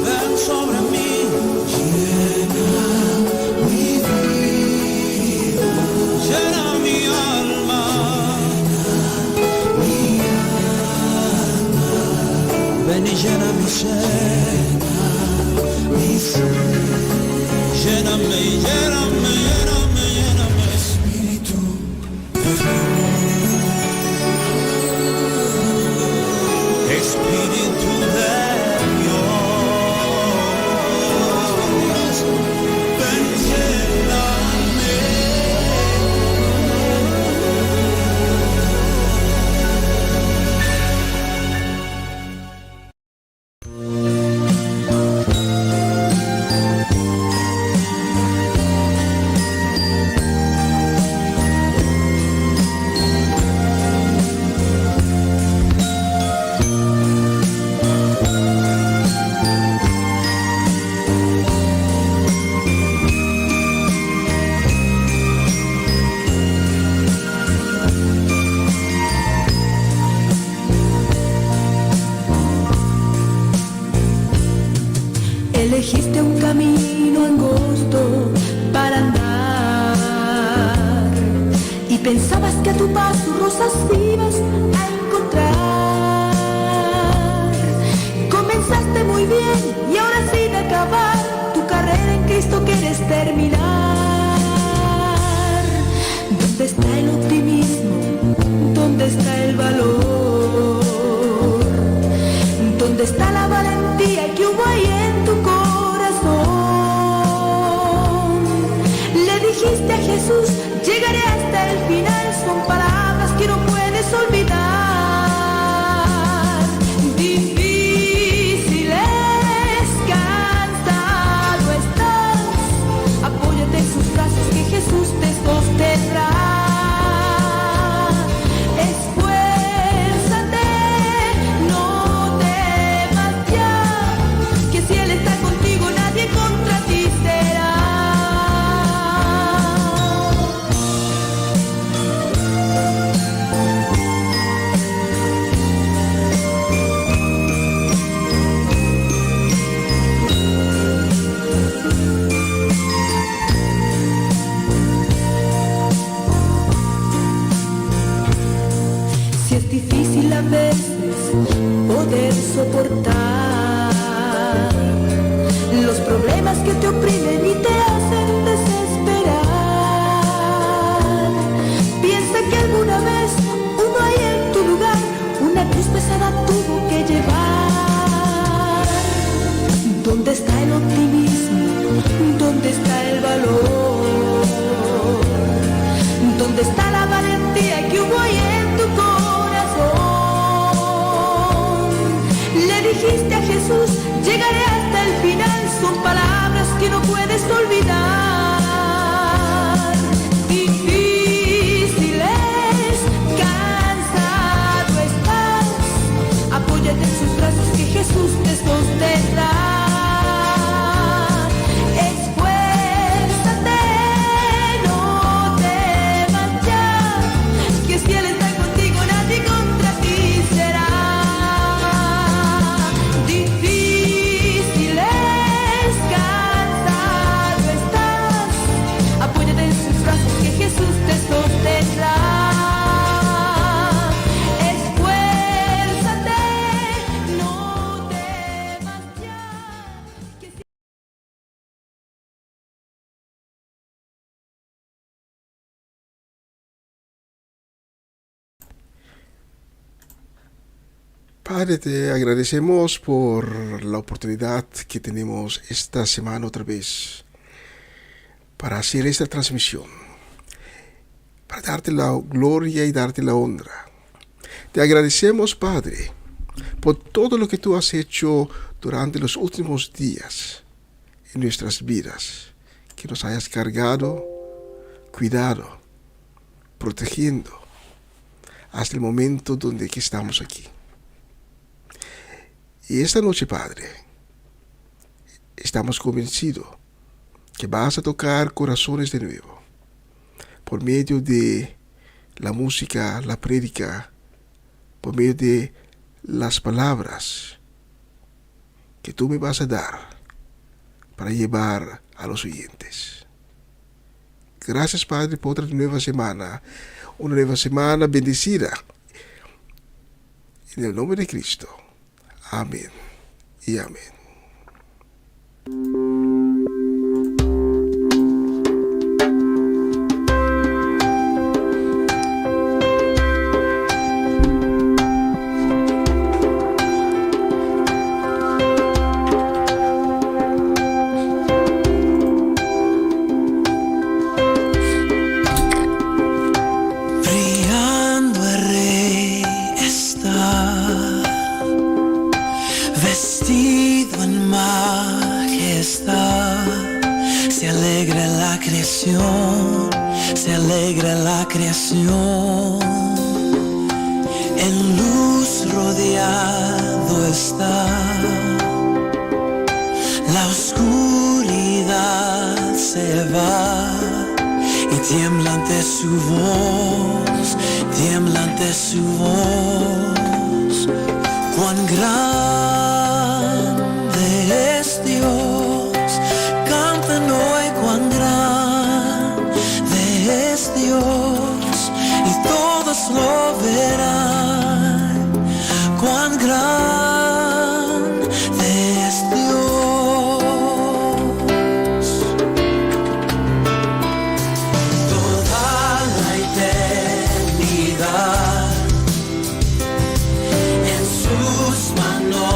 ven sobre mí, llena mi vida, llena mi alma, ven y llena mi ser, lléname, lléname, lléname, lléname, Espíritu. Espíritu de Dios, ven, lléname. Elegiste un camino angosto para andar y pensabas que a tu paso rosas vivas a encontrar. Comenzaste muy bien y ahora sin acabar tu carrera en Cristo quieres terminar. ¿Dónde está el optimismo? ¿Dónde está el valor? ¿Dónde está la valentía que hubo ahí en tu corazón? Le dijiste a Jesús, llegaré hasta el final. Son palabras que no puedes olvidar. Difíciles, cansado estás. Apóyate en sus brazos que Jesús te sostendrá. Es difícil a veces poder soportar los problemas que te oprimen y te hacen desesperar. Piensa que alguna vez uno ahí en tu lugar una cruz pesada tuvo que llevar. ¿Dónde está el optimismo? ¿Dónde está el valor? ¿Dónde está la valentía que hubo ahí en tu corazón? Le dijiste a Jesús, llegaré hasta el final. Son palabras que no puedes olvidar. Difíciles, cansado estás. Apóyate en sus brazos que Jesús te sostendrá. Esfuérzate, no temas ya, que si Él está contigo nadie contra ti será. Difíciles, cansado estás. Apóyate en sus brazos que Jesús te sostendrá. Esfuérzate, no temas ya, que si Padre, te agradecemos por la oportunidad que tenemos esta semana otra vez para hacer esta transmisión, para darte la gloria y darte la honra. Te agradecemos, Padre, por todo lo que tú has hecho durante los últimos días en nuestras vidas, que nos hayas cargado, cuidado, protegiendo hasta el momento donde que estamos aquí. Y esta noche, Padre, estamos convencidos que vas a tocar corazones de nuevo por medio de la música, la prédica, por medio de las palabras que tú me vas a dar para llevar a los oyentes. Gracias, Padre, por otra nueva semana, una nueva semana bendecida. En el nombre de Cristo. Amén y amén. Brillando el Rey está, vestido en majestad. Se alegra la creación, se alegra la creación. En luz rodeado está, la oscuridad se va. Y tiembla ante su voz, tiembla ante su voz. Cuán grande es Dios, canten hoy cuán grande es Dios, y todos lo verán. Cuán grande es Dios. En sus manos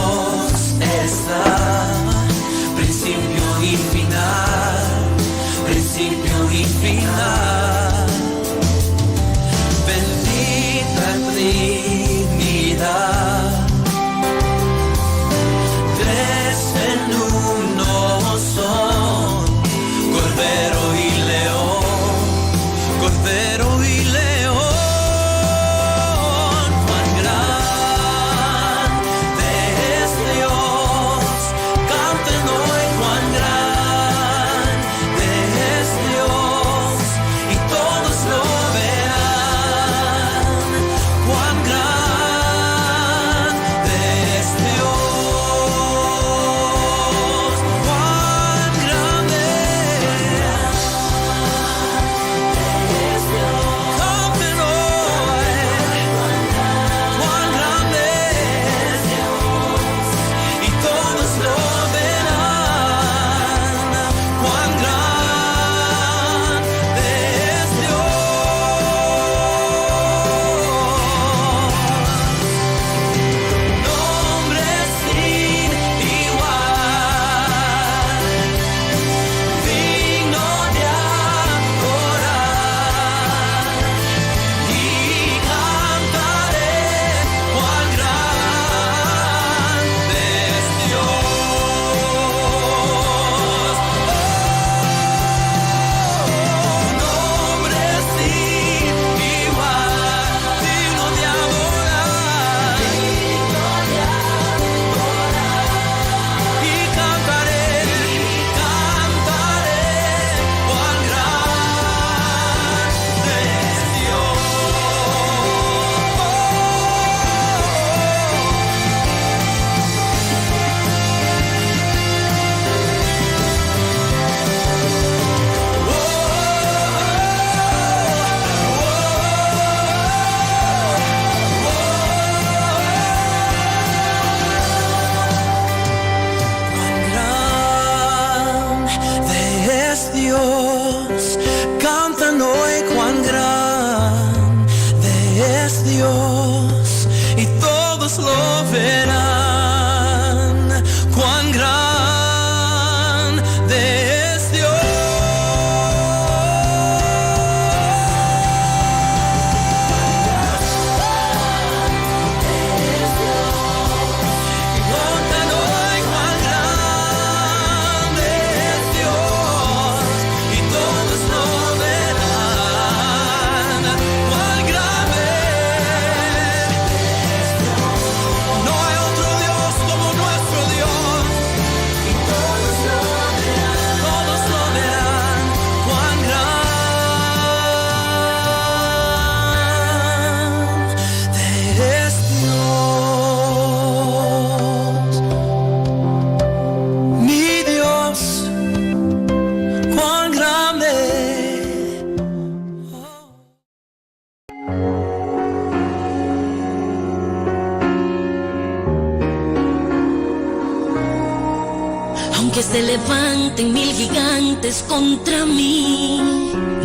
aunque se levanten 1000 gigantes contra mí,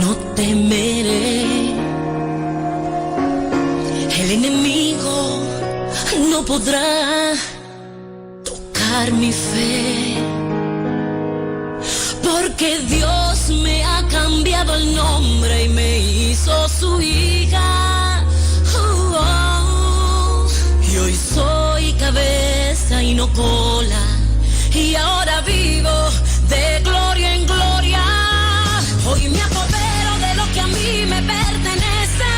no temeré. El enemigo no podrá tocar mi fe, porque Dios me ha cambiado el nombre y me hizo su hija. Y hoy soy cabeza y no cola, y ahora vivo de gloria en gloria. Hoy me apodero de lo que a mí me pertenece,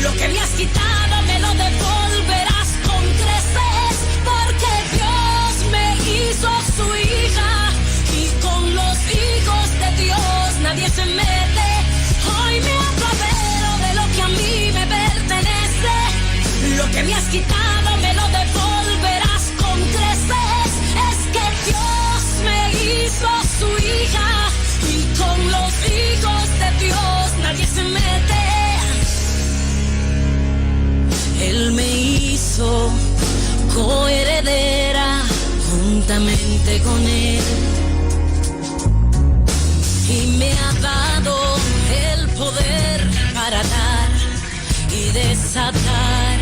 lo que me has quitado me lo devolverás con creces, porque Dios me hizo su hija, y con los hijos de Dios nadie se mete. Hoy me apodero de lo que a mí me pertenece, lo que me has quitado me lo devolverás con creces. Es que Dios me hizo su hija, y con los hijos de Dios nadie se mete. Él me hizo coheredera juntamente con él, y me ha dado el poder para dar y desatar,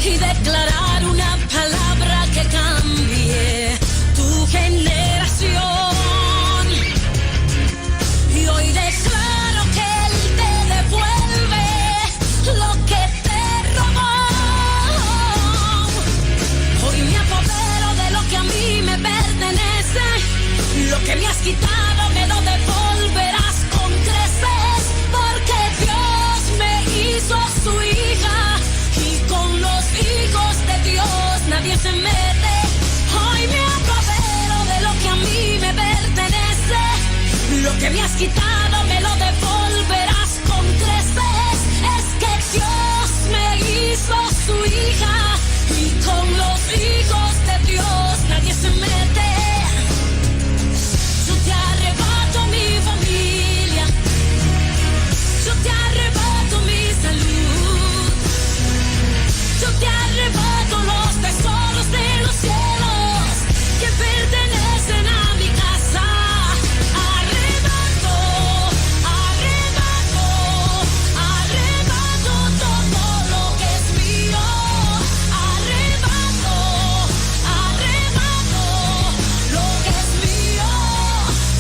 y declarar una palabra que cambie tu generación. Y hoy declaro que Él te devuelve lo que te robó. Hoy me apodero de lo que a mí me pertenece, lo que me has quitado me lo devolverás con creces, porque Dios me hizo su hija, y con los hijos de Dios nadie se mete. Hoy me apodero de lo que a mí me pertenece, lo que me has quitado me lo devolverás con creces. Es que Dios me hizo su hija, y con los hijos de Dios nadie se mete. Yo te arrebato mi familia, yo te arrebato mi salud, yo te arrebato los tesoros de los cielos que pertenecen a mi casa. Arrebato, arrebato, arrebato todo lo que es mío. Arrebato, arrebato lo que es mío,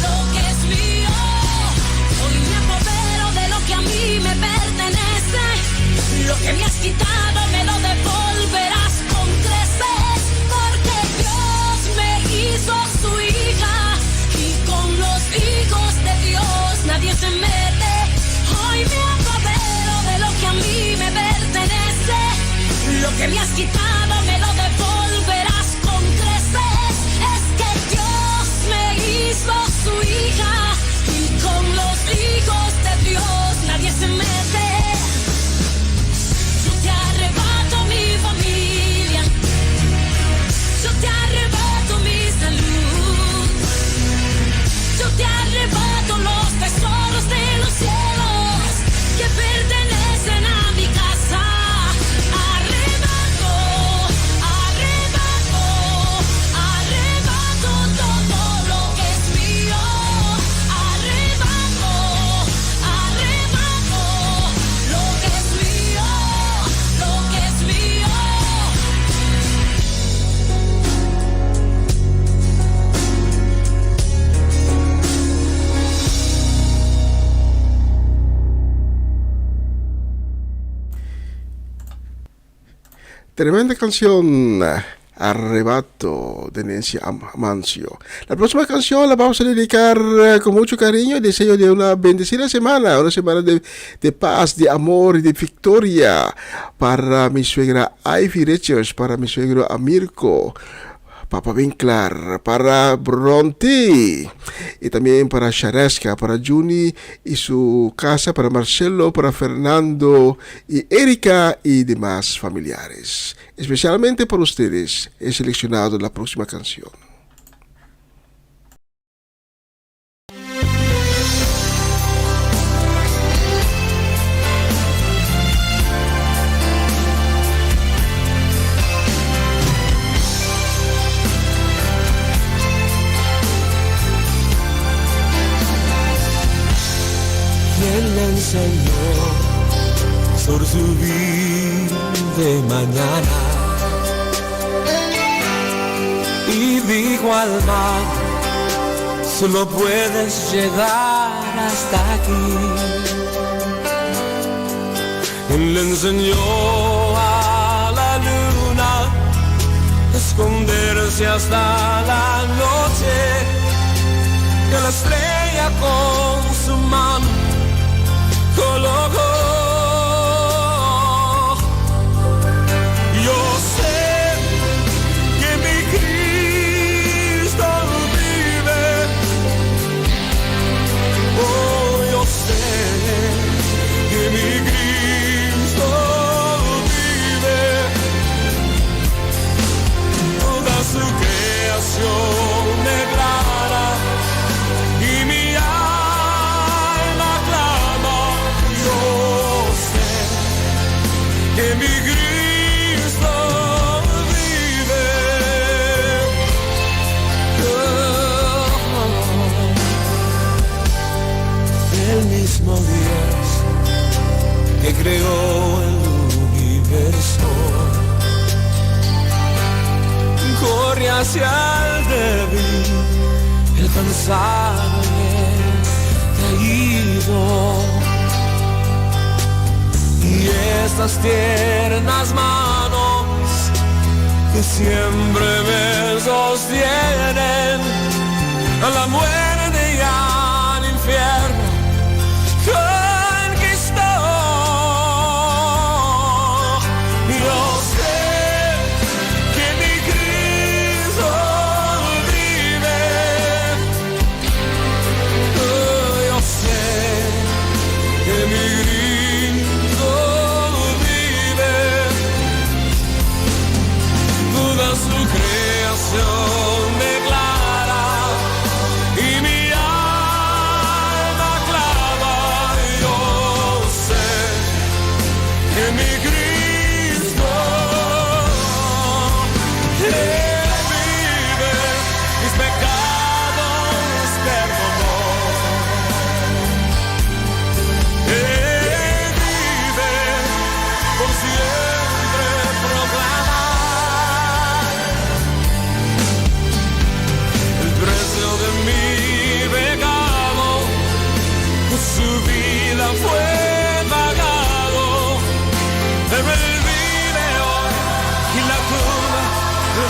lo que es mío. Hoy me apodero de lo que a mí me pertenece, lo que me has quitado me lo devolverás con creces, porque Dios me hizo su hija, y con los hijos de Dios nadie se mete. Hoy me apodero de lo que a mí me pertenece, lo que me has quitado me lo devolverás con creces. Es que Dios me hizo su hija, y con los hijos de Dios nadie se mete. Yo te arrebato mi familia, yo te arrebato mi salud, yo te arrebato los tesoros de los cielos que pertenecen a mi casa. Arrebato, arrebato, arrebato todo lo que es mío. Arrebato, arrebato lo que es mío, lo que es mío. Tremenda canción, Arrebato, de Nancy Amancio. La próxima canción la vamos a dedicar con mucho cariño y deseo de una bendecida semana, una semana de paz, de amor y de victoria para mi suegra Ivy Richards, para mi suegro Amirko, Papa Winkler, para Bronte, y también para Shareska, para Juni y su casa, para Marcelo, para Fernando y Erika y demás familiares. Especialmente para ustedes he seleccionado la próxima canción. Señor sobre su vida de mañana. Y dijo al mar, solo puedes llegar hasta aquí. Él le enseñó a la luna esconderse hasta la noche, que la estrella con su mano colocó. Yo sé que mi Cristo vive. Oh, yo sé que mi Cristo vive. Toda su creación declara y mi alma clama. Yo sé que mi Cristo vive. El mismo Dios que creó el universo corre hacia el débil, el cansado y el caído. Y estas tiernas manos que siempre me sostienen a la muerte y al infierno conquistó. Yo sé que mi Cristo vive. Yo sé que mi Cristo vive. Toda su creación declara y mi alma clama. Yo sé que mi Cristo Él vive, mis pecados perdonó. Él vive, por siempre proclama el precio de mi pecado, por su vida fue pagado. Él vive hoy y la tumba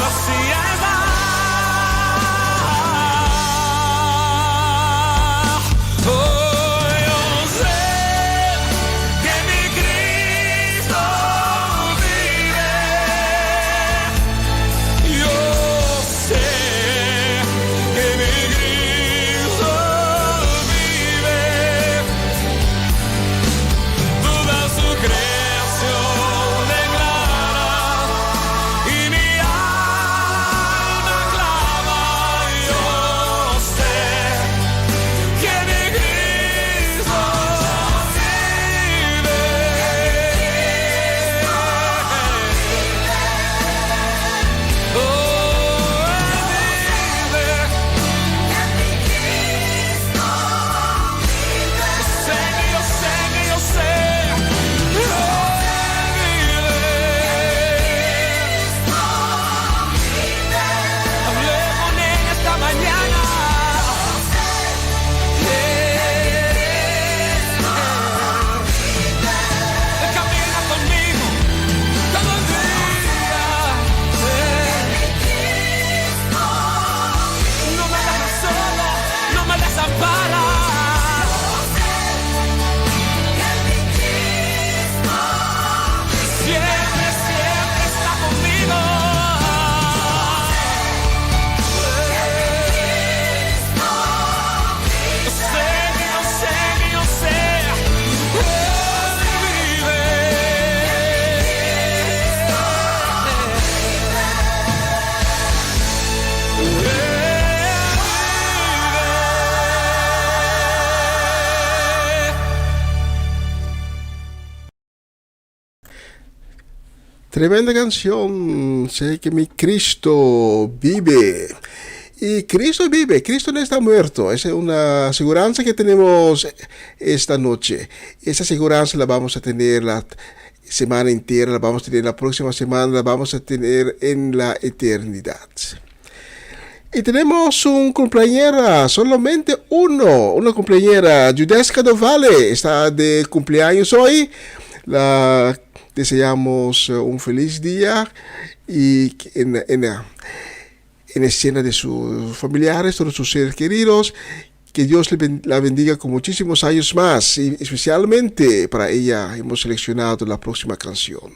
vacía está. Oh, yo sé que mi Cristo vive. Yo sé que mi Cristo vive. Toda su creación declara y mi alma clama. Yo sé que mi Cristo vive. Oh, Él vive. Yo sé que yo sé. Hablé con él esta mañana. Él camina conmigo todo el día. No me deja solo, no me desampara. Siempre, siempre está conmigo. Yo sé que yo sé que yo sé. Él vive. Tremenda canción, sé que mi Cristo vive. Y Cristo vive, Cristo no está muerto. Esa es una aseguranza que tenemos esta noche. Esa aseguranza la vamos a tener la semana entera, la vamos a tener la próxima semana, la vamos a tener en la eternidad. Y tenemos un cumpleañera, solamente una cumpleañera, Judesca Dovale, está de cumpleaños hoy. La deseamos un feliz día y en escena de sus familiares, todos sus seres queridos, que Dios la bendiga con muchísimos años más, y especialmente para ella hemos seleccionado la próxima canción.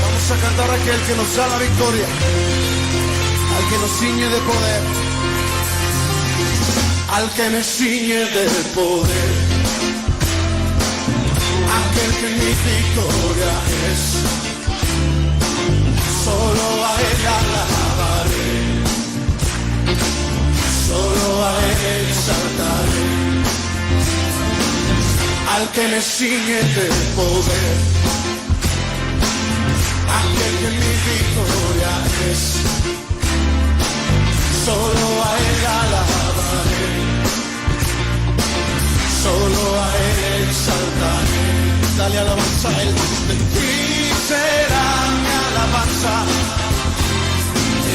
Vamos a cantar a aquel que nos da la victoria, al que nos ciñe de poder, al que me ciñe de poder, aquel que mi victoria es. Solo a él alabaré, solo a él exaltaré, al que me ciñe de poder, aquel que mi victoria es. Solo a él alabaré, solo a él exaltaré. Dale alabanza a él. De ti será mi alabanza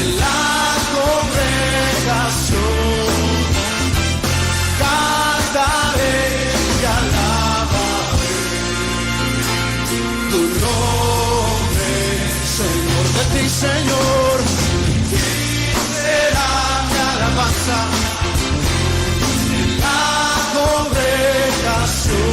en la congregación. Cantaré y alabaré tu nombre, Señor. De ti, Señor, y será mi alabanza en la congregación.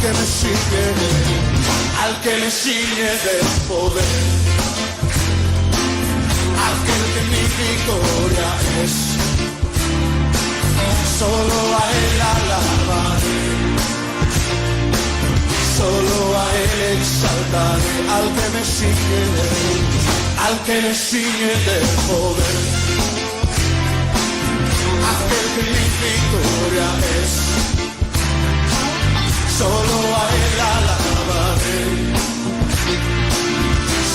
Que me sigue, al que me sigue de poder, aquel que mi victoria es. Solo a él alabaré, solo a él exaltaré, al que me sigue de poder, aquel que mi victoria es. Solo a él alabaré,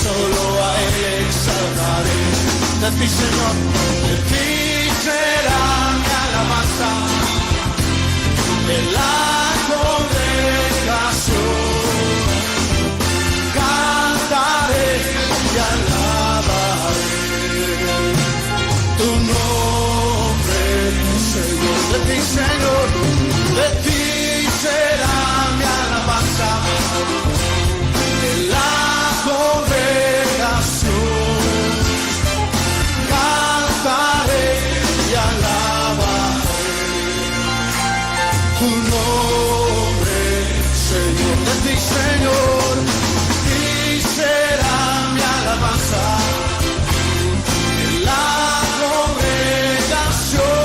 solo a él exaltaré. De ti, Señor, de ti será mi alabanza en la congregación. Cantaré y alabaré tu nombre, Señor. De ti, Señor, de ti será mi alabanza en la congregación. Cantaré y alabaré tu nombre, Señor. De ti, Señor, y será mi alabanza en la congregación.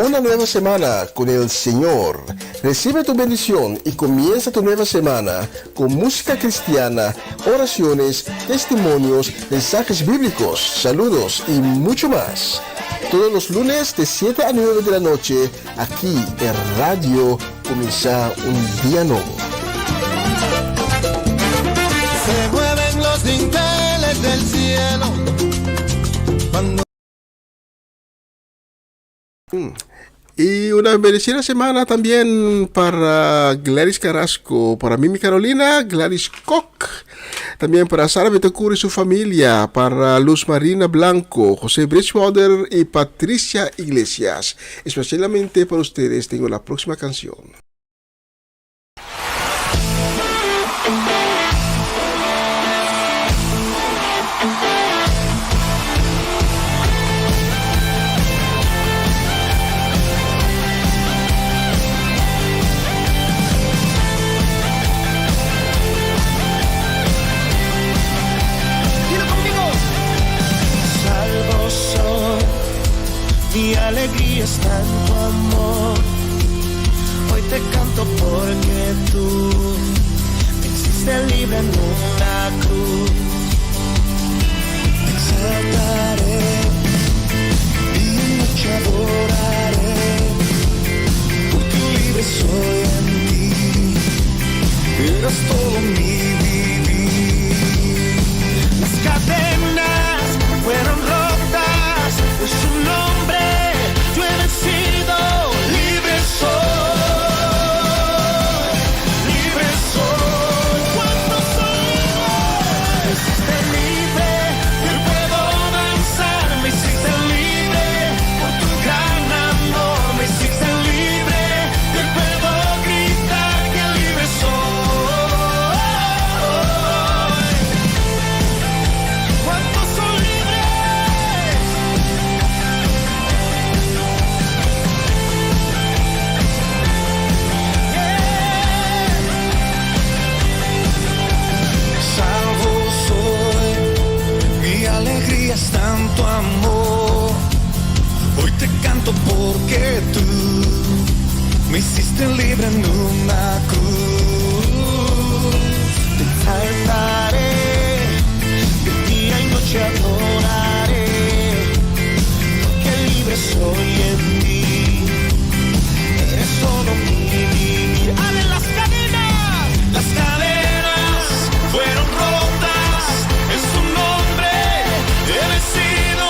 Una nueva semana con el Señor. Recibe tu bendición y comienza tu nueva semana con música cristiana, oraciones, testimonios, mensajes bíblicos, saludos y mucho más. Todos los lunes de 7 a 9 de la noche, aquí en Radio Comienza un Día Nuevo. Se mueven los dinteles del cielo cuando... Y una bendecida semana también para Gladys Carrasco, para Mimi Carolina, Gladys Koch, también para Sara Betacur y su familia, para Luz Marina Blanco, José Bridgewater y Patricia Iglesias. Especialmente para ustedes tengo la próxima canción. tanto amor. Hoy te canto porque tú me hiciste libre en una cruz. Te exaltaré y en noche adoraré, porque libre soy en ti. Eres todo mi vivir. Las cadenas fueron rotas, pues su nombre yo he vencido. Libre soy, libre soy. Cuando soy libre, me hiciste libre, yo puedo danzar. Me hiciste libre por tu gran amor. Me hiciste libre, yo puedo gritar que libre soy. ¿Cuántos son libres? Salvo soy, mi alegría es tanto amor. Hoy te canto porque tú me hiciste libre en una cruz. Te exaltaré, de día y noche adoraré, porque libre soy en ti. Eres todo mi vivir. ¡Ale, las cadenas fueron rotas! En su nombre he vencido.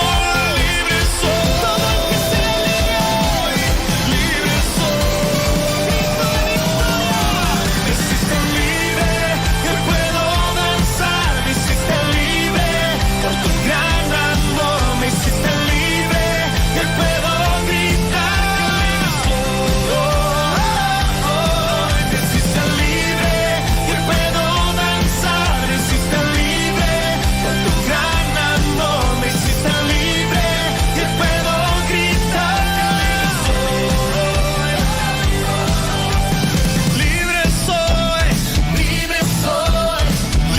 Libre soy. Todo el que sea libre soy. Me hiciste libre, yo puedo danzar. Me hiciste libre por tu gran amor. Me hiciste libre, yo puedo gritar. Me hiciste libre, yo puedo danzar. Me hiciste libre por tu gran amor. Me hiciste libre, yo puedo gritar. Libre soy, libre soy, libre soy,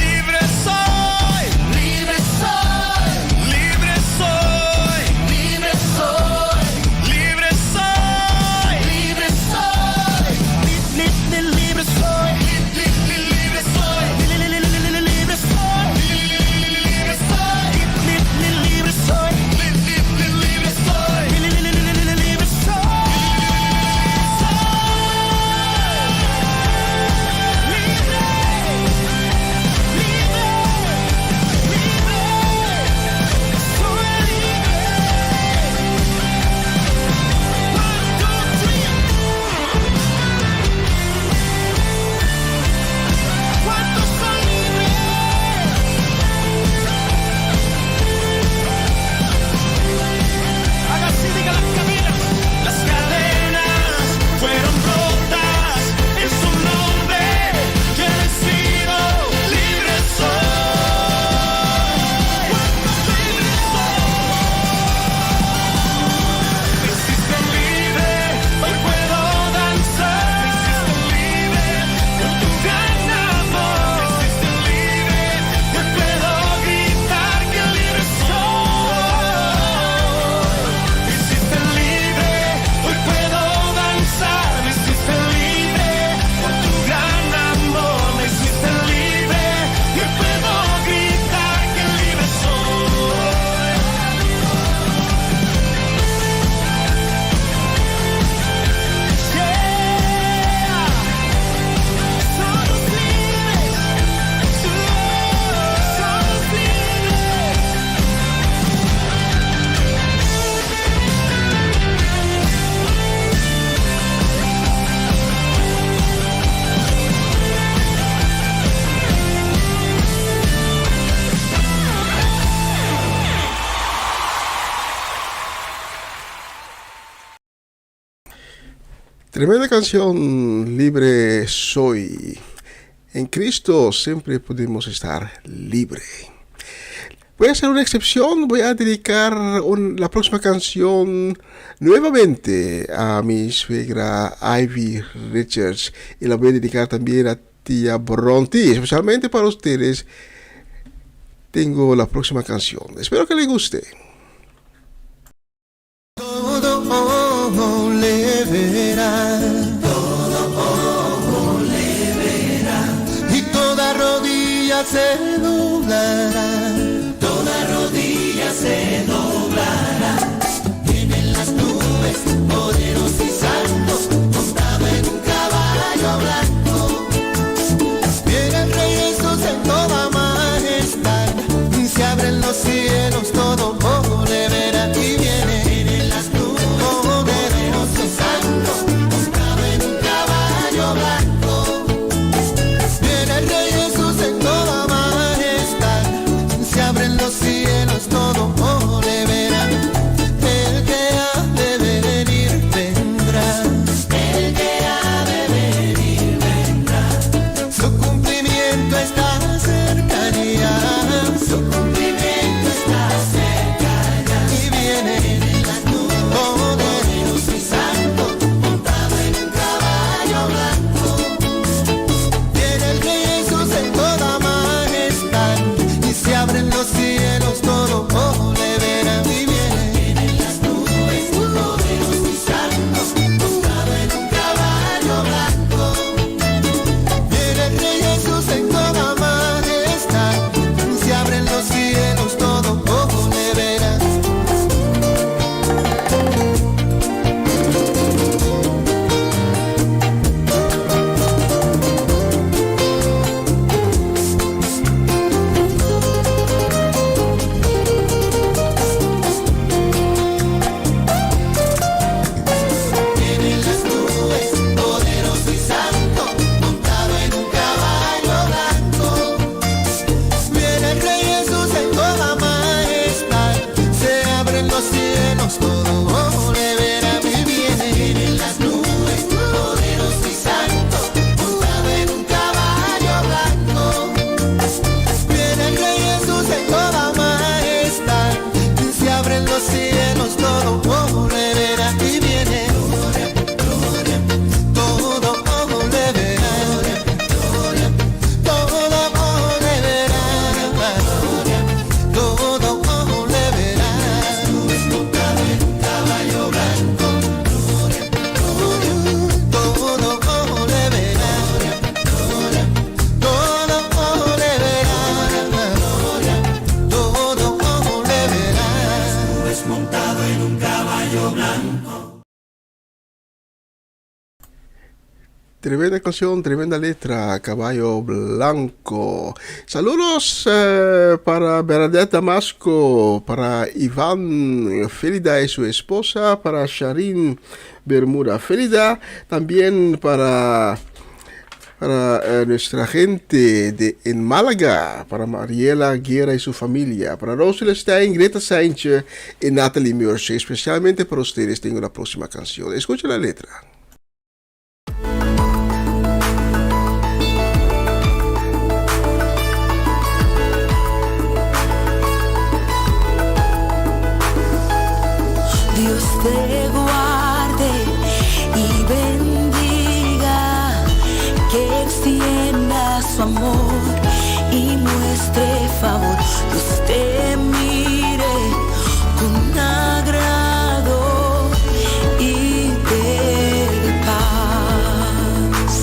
libre soy, libre soy, libre soy, libre soy, libre soy, libre soy, libre soy, libre soy, libre soy, libre soy, libre soy, libre ¿cuántos son libres? Haga así, diga las cadenas. Las cadenas fueron rotas. En su nombre yo he vencido. Libre soy. Libre soy. Me hiciste libre, hoy puedo danzar. Me hiciste libre por tu gran amor. Me hiciste libre, yo puedo gritar que libre soy. Me hiciste libre, hoy puedo danzar. Me hiciste libre por tu gran amor. Me hiciste libre, yo puedo gritar que libre soy. Yeah. Somos libres. Somos libres. Tremenda canción, Libre soy. En Cristo siempre podemos estar libre. Voy a hacer una excepción, voy a dedicar la próxima canción nuevamente a mi suegra Ivy Richards y la voy a dedicar también a tía Bronte, especialmente para ustedes. Tengo la próxima canción, espero que les guste. Todo se doblará, toda rodilla se doblará. Vienen las nubes, poderoso y santo, montado en un caballo blanco. Viene el Rey Jesús en toda majestad, se abren los cielos, todo ojo le verá. Y vienen las nubes, poderoso y santo, montado en un caballo blanco. Viene el Rey Jesús en toda majestad, se abren los cielos, todo ojo le verá. El que ha de venir vendrá, el que ha de venir vendrá. Su cumplimiento está cerca ya, su cumplimiento está cerca ya. Y viene en las nubes, poderoso y santo, montado en un caballo blanco. Viene el Rey Jesús en toda majestad, y se abren los cielos, todo ojo le verá. Y viene en las nubes, poderoso y santo, montado en un caballo blanco. Viene el Rey Jesús en toda majestad, se abren los cielos, todo ojo le verá. Vienen las nubes, poderoso y santo, montado en un caballo blanco. Viene el Rey Jesús en toda majestad, se abren los cielos, todo ojo le verá. Y vienen las nubes, poderoso y santo, montado en un caballo blanco. Viene el Rey Jesús en toda majestad, se abren los cielos, todo ojo le verá. Y viene todo ojo le verá, todo ojo le verá, todo ojo le verá. Nubes montado en un caballo blanco, todo ojo le verá, todo ojo le verá, todo ojo le verá. Nubes montado en un caballo blanco. Tremenda canción, tremenda letra, Caballo Blanco. Saludos para Bernadette Damasco, para Iván Félida y su esposa, para Sharin Bermuda Félida, también para nuestra gente en Málaga, para Mariela Guerra y su familia, para Rosel Stein, Greta Saintje y Natalie Murse. Especialmente para ustedes tengo la próxima canción. Escuchen la letra. Dios te guarde y bendiga, que extienda su amor y muestre favor. Dios te mire con agrado y te dé paz.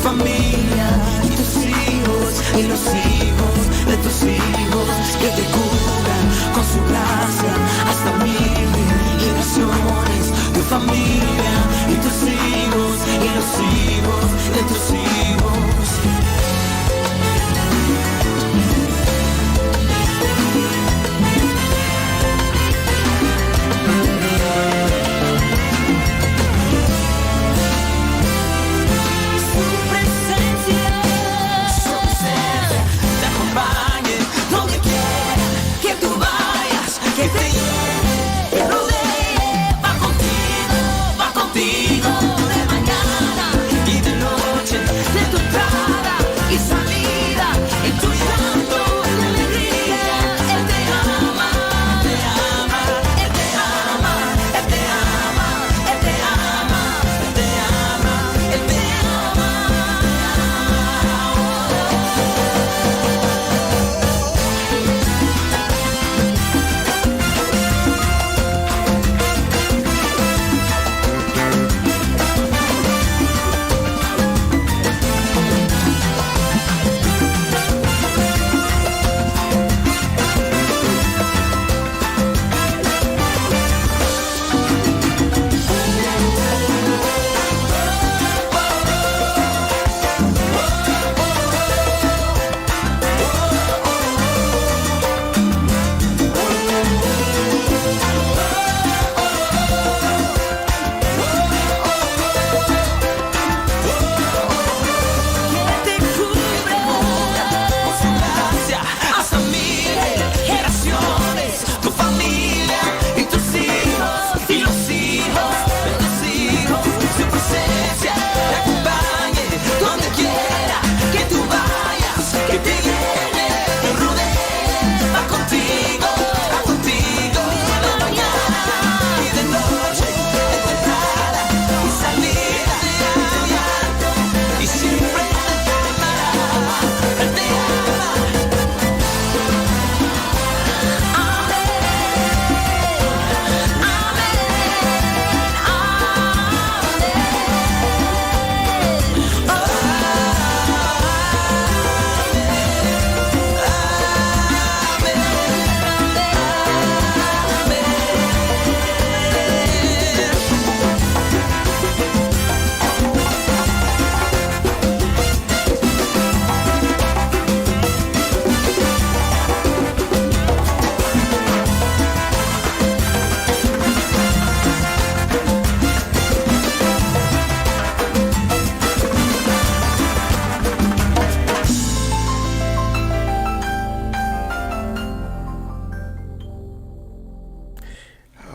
familia y tus hijos y los hijos de tus hijos, que te cubran con su gracia hasta mil generaciones. Tu familia y tus hijos y los hijos de tus hijos.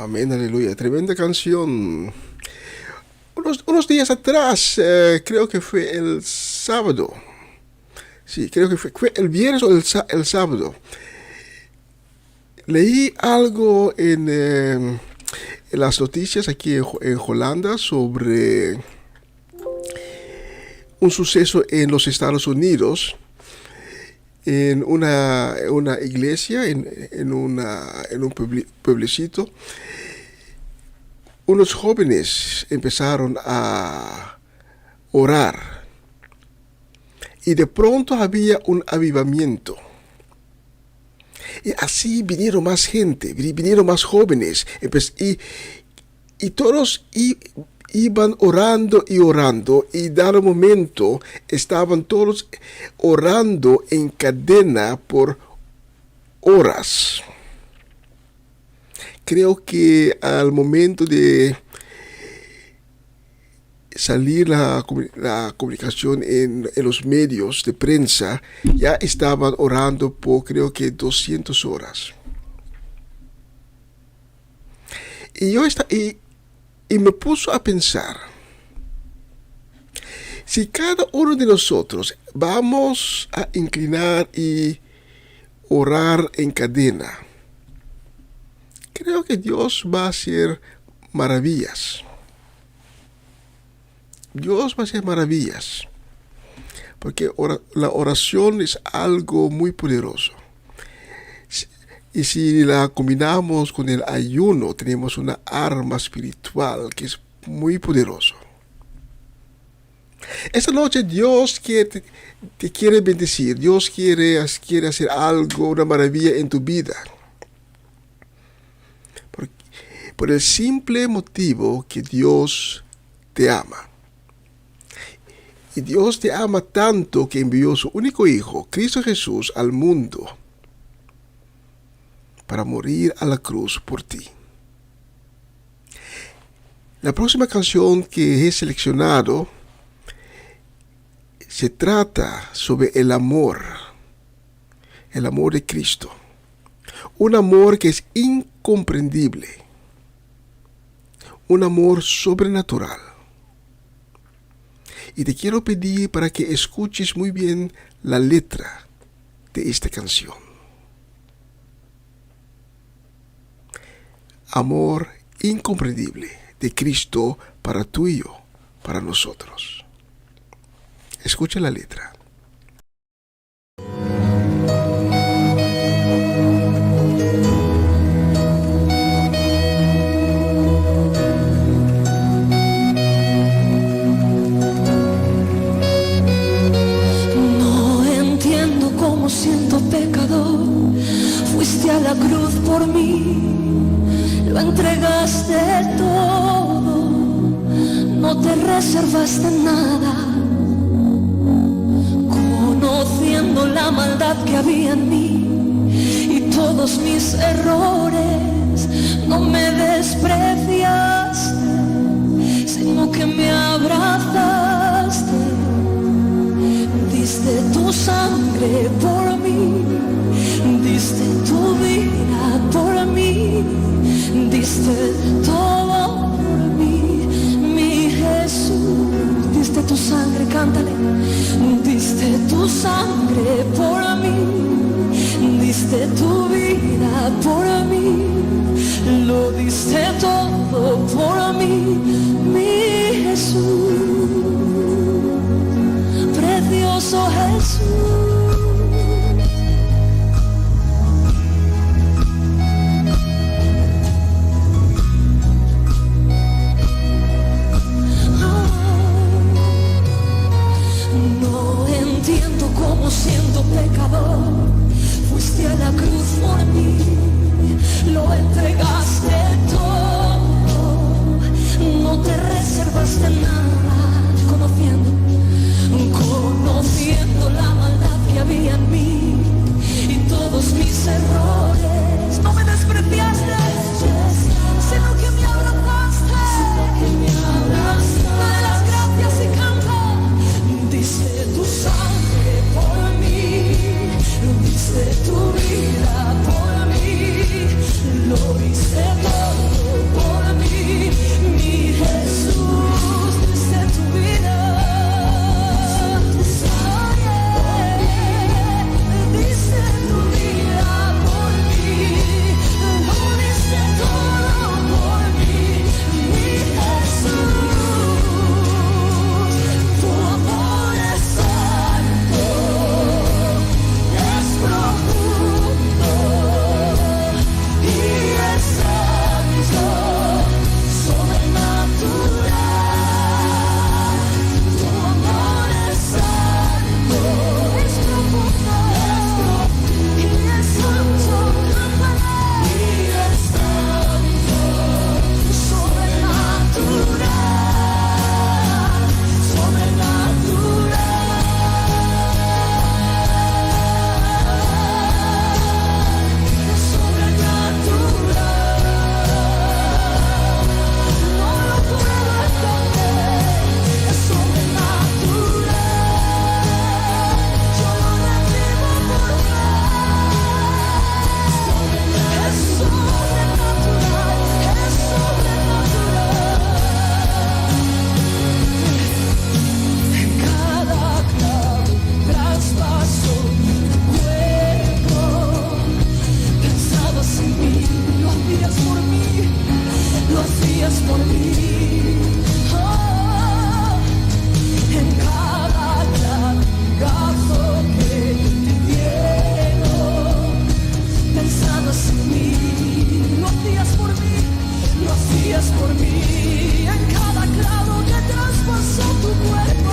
Amén, aleluya. Tremenda canción. Unos días atrás, creo que fue el sábado. Sí, creo que fue el viernes o el sábado. Leí algo en las noticias aquí en Holanda sobre un suceso en los Estados Unidos, en una iglesia, en un pueblecito. Unos jóvenes empezaron a orar y de pronto había un avivamiento. Y así vinieron más gente, vinieron más jóvenes, y todos iban orando, y dado momento estaban todos orando en cadena por horas. Creo que al momento de salir la comunicación en los medios de prensa, ya estaban orando por creo que 200 horas. Y me puso a pensar, si cada uno de nosotros vamos a inclinar y orar en cadena, creo que Dios va a hacer maravillas. Dios va a hacer maravillas. Porque la oración es algo muy poderoso. Y si la combinamos con el ayuno, tenemos una arma espiritual que es muy poderoso. Esta noche Dios te quiere bendecir. Dios quiere hacer algo, una maravilla en tu vida. Por el simple motivo que Dios te ama. Y Dios te ama tanto que envió su único Hijo, Cristo Jesús, al mundo para morir a la cruz por ti. La próxima canción que he seleccionado se trata sobre el amor de Cristo. Un amor que es incomprendible. Un amor sobrenatural. Y te quiero pedir para que escuches muy bien la letra de esta canción. Amor incomprendible de Cristo para tú y yo, para nosotros. Escucha la letra. No entiendo cómo siendo pecador fuiste a la cruz por mí, lo entregaste todo, no te reservaste nada. Conociendo la maldad que había en mí y todos mis errores, no me despreciaste, sino que me abrazaste. Diste tu sangre por mí, diste tu vida por mí, diste todo por mí, mi Jesús. Diste tu sangre, cántale. Diste tu sangre por mí, diste tu vida por mí, lo diste todo por mí, mi Jesús, precioso Jesús. Como siendo pecador, fuiste a la cruz por mí, lo entregaste todo, no te reservaste nada, conociendo la maldad que había en mí y todos mis errores, no me despreciaste, sino que me abrazaste, dale las gracias y canta. Diste tu sangre por mí, diste tu vida por mí, lo diste todo por mí, mi Jesús, diste tu vida. Diste tu vida por mí, lo diste todo por mí, mi Jesús, tu amor es santo, es profundo y es santo, sobrenatural. Tu amor es santo, es profundo y es santo, y es santo, sobrenatural, sobrenatural. Cada clavo traspasó mi cuerpo, pensabas en mí, lo hacías por mí, lo hacías por mí. Oh, en cada latigazo que te dieron, pensabas en mí, lo hacías por mí, lo hacías por mí. En cada clavo que traspasó tu cuerpo,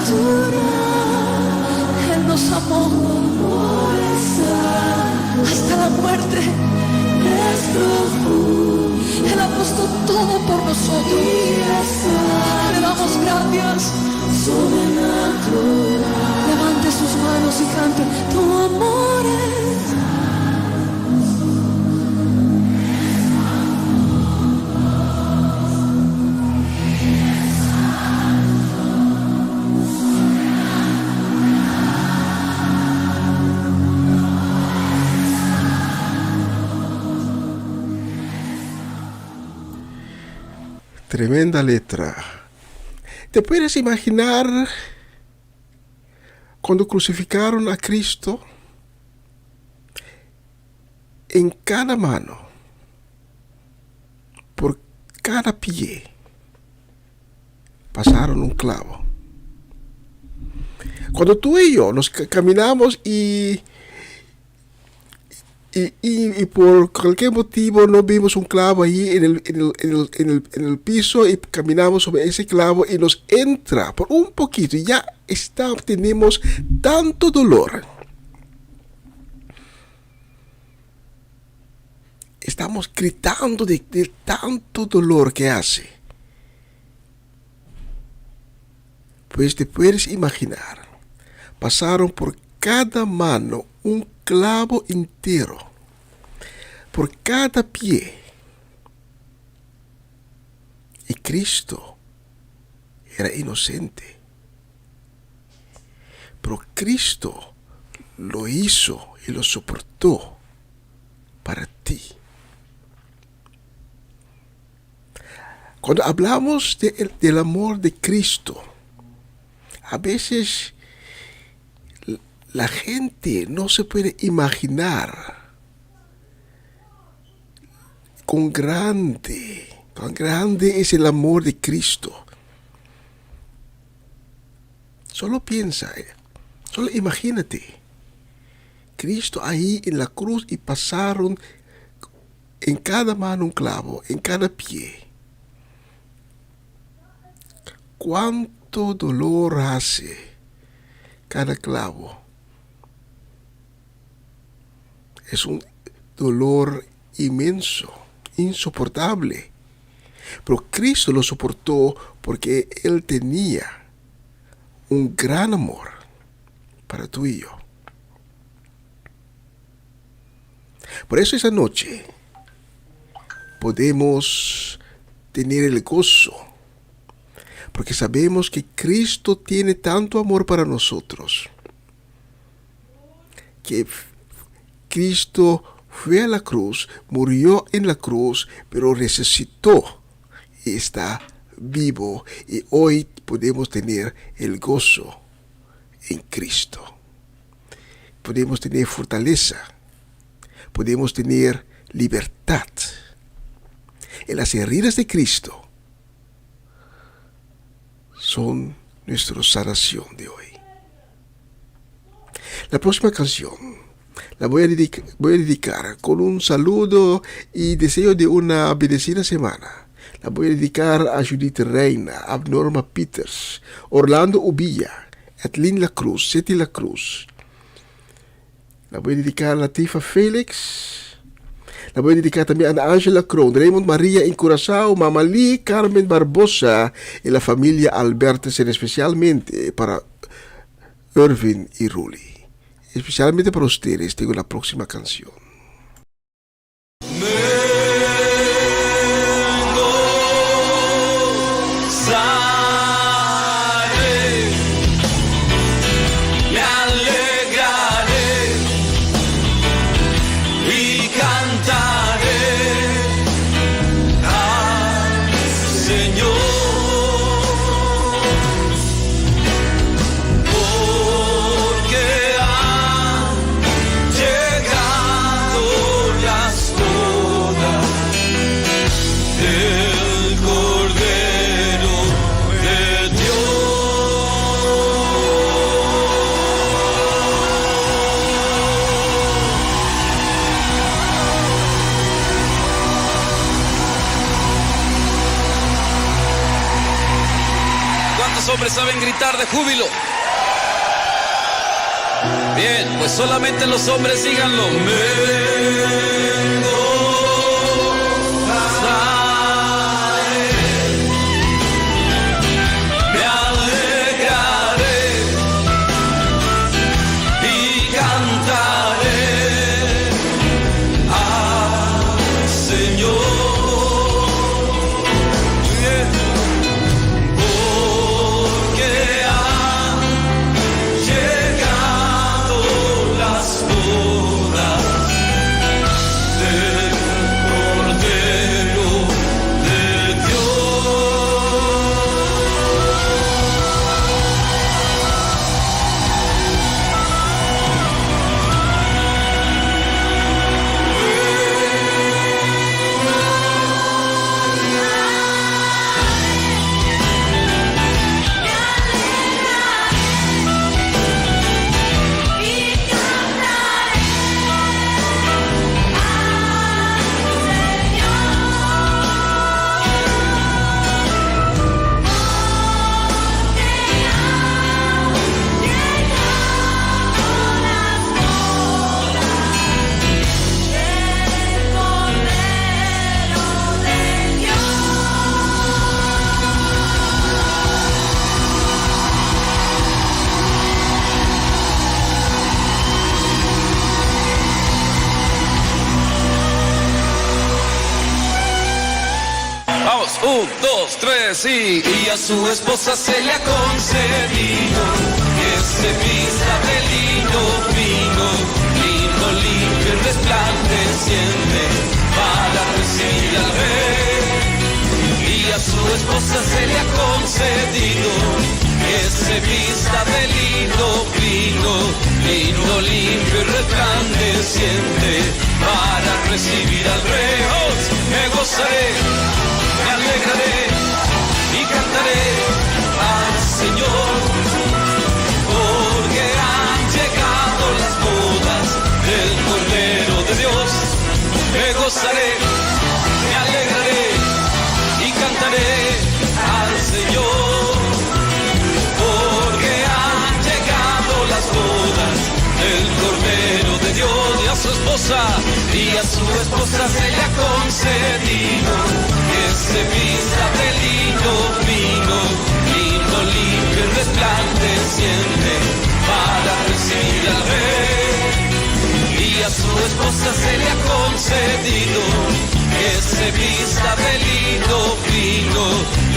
sobrenatural. Él nos amó hasta la muerte. Él ha puesto todo por nosotros. Le damos gracias. Levante sus manos y cante. Tu amor es. Tremenda letra. ¿Te puedes imaginar cuando crucificaron a Cristo? En cada mano, por cada pie, pasaron un clavo. Cuando tú y yo nos caminamos y por cualquier motivo no vimos un clavo ahí en el piso y caminamos sobre ese clavo y nos entra por un poquito y ya tenemos tanto dolor. Estamos gritando de tanto dolor que hace. Pues te puedes imaginar, pasaron por cada mano un clavo entero, por cada pie. Y Cristo era inocente. Pero Cristo lo hizo y lo soportó para ti. Cuando hablamos del amor de Cristo, a veces la gente no se puede imaginar cuán grande es el amor de Cristo. Solo piensa, solo imagínate, Cristo ahí en la cruz y pasaron en cada mano un clavo, en cada pie. Cuánto dolor hace cada clavo. Es un dolor inmenso, insoportable. Pero Cristo lo soportó porque Él tenía un gran amor para tú y yo. Por eso esa noche podemos tener el gozo, porque sabemos que Cristo tiene tanto amor para nosotros, que Cristo fue a la cruz, murió en la cruz, pero resucitó y está vivo. Y hoy podemos tener el gozo en Cristo. Podemos tener fortaleza. Podemos tener libertad. En las heridas de Cristo son nuestra sanación de hoy. La próxima canción la voy a dedicar con un saludo y deseo de una bendecida semana. La voy a dedicar a Judith Reina, a Norma Peters, Orlando Ubilla, Edlin La Cruz, Seti La Cruz. La voy a dedicar a Latifa Félix. La voy a dedicar también a Angela Cron, Raymond María en Curazao, Mamalí, Carmen Barbosa y la familia Albertes, especialmente para Irvin y Ruli. Especialmente para ustedes tengo la próxima canción. Porque ha llegado hombres saben gritar de júbilo? Bien, pues solamente los hombres díganlo. Me alegraré y cantaré al Señor. Un, dos, tres y a su esposa se le ha concedido que se vista de lino fino, lino limpio y resplandeciente para recibir al rey. Y a su esposa se le ha concedido que se vista de lino fino, lino limpio y resplandeciente para recibir al rey. Oh, me gozaré, me alegraré y cantaré al Señor, porque han llegado las bodas del Cordero de Dios. Me gozaré, me alegraré y cantaré al Señor, porque han llegado las bodas del Cordero de Dios. Y a su esposa se le ha concedido que se vista de lino fino, lino limpio y resplandeciente para recibir al rey. Y a su esposa se le ha concedido que se vista de lino fino,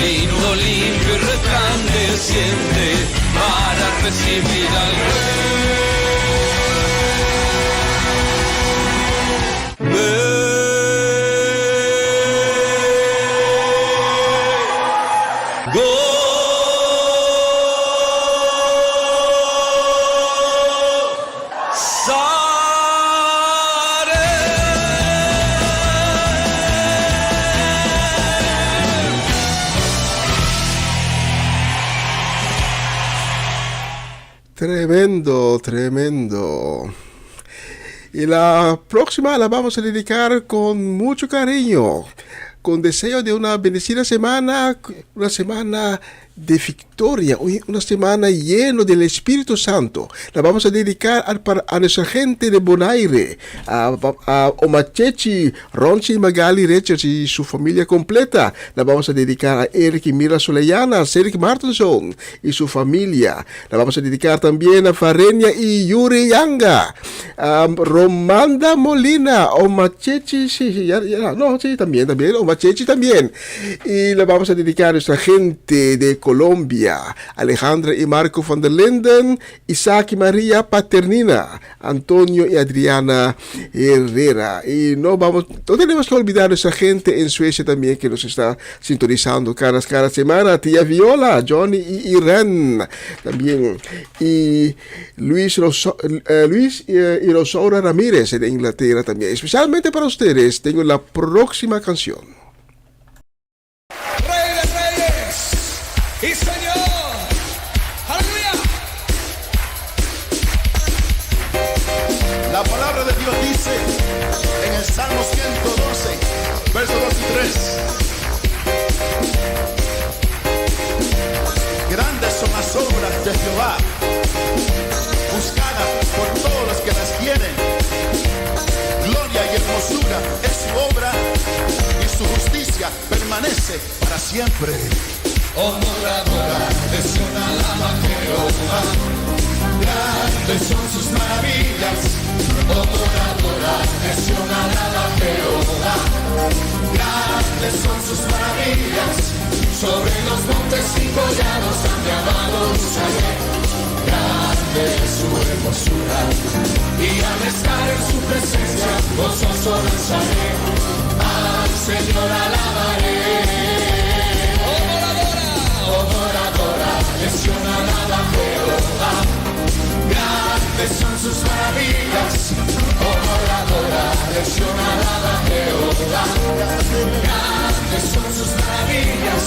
lino limpio y resplandeciente para recibir al rey. Tremendo, tremendo. Y la próxima la vamos a dedicar con mucho cariño, con deseo de una bendecida semana, una semana de victoria, una semana llena del Espíritu Santo. La vamos a dedicar a nuestra gente de Bonaire, a Omachechi, Ronchi, Magali, Richards y su familia completa. La vamos a dedicar a Eric y Mira Soleyana, Cedric Martenson y su familia. La vamos a dedicar también a Farenia y Yuri Yanga, a Romanda Molina, Omachechi, también, Omachechi también. Y la vamos a dedicar a nuestra gente de Colombia, Alejandra y Marco van der Linden, Isaac y María Paternina, Antonio y Adriana Herrera. Y no tenemos que olvidar a nuestra gente en Suecia también, que nos está sintonizando cada semana, tía Viola, Johnny y Irene también, y Luis y Rosaura Ramírez de Inglaterra también. Especialmente para ustedes tengo la próxima canción. ¡Y Señor! ¡Aleluya! La palabra de Dios dice en el Salmo 112, versos 2 y 3: Grandes de Jehová, buscada por todos los que las quieren. Gloria y hermosura es su obra, y su justicia permanece para siempre. Oh, moradora de Sión, alaba a Jehová. Grandes son sus maravillas. Oh, moradora de Sión, alaba a Jehová. Grandes son sus maravillas. Sobre los montes y collados han llamado Jerusalén. Grande es su hermosura, y al estar en su presencia gozoso danzaré. Al Señor alabaré. Oh, moradora de Sión, alaba a Jehová. Grandes son sus maravillas. Oh, moradora de Sión, alaba a Jehová. Grandes son sus maravillas.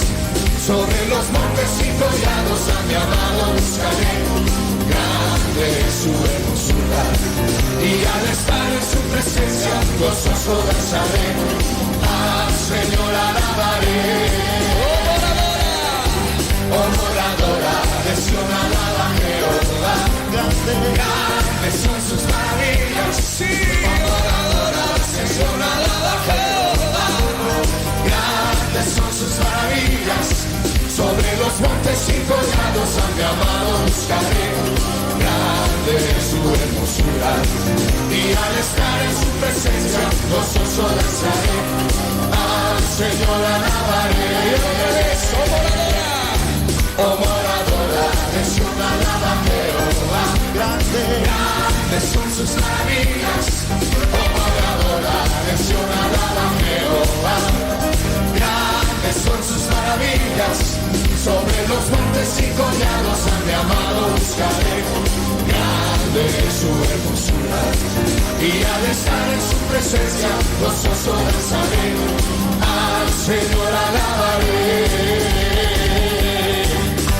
Sobre los montes y collados a mi amado buscaré. Grande es su hermosura, y al estar en su presencia gozoso danzaré. Al Señor alabaré. Oh, moradora de Sión, alaba a Jehová. Grandes son sus maravillas. Sí. Oh, moradora de Sión, alaba a Jehová. Grandes son sus maravillas. Sobre los montes y collados a mi amado buscaré. Grande es su hermosura, y al estar en su presencia gozoso danzaré. Al Señor alabaré. Oh, moradora de Sión, alaba a Jehová. Grandes son sus maravillas. Oh, moradora de Sión, alaba a Jehová. Grandes son sus maravillas. Sobre los montes y collados a mi amado buscaré. Grande es su hermosura, y al estar en su presencia gozoso danzaré. Al Señor alabaré.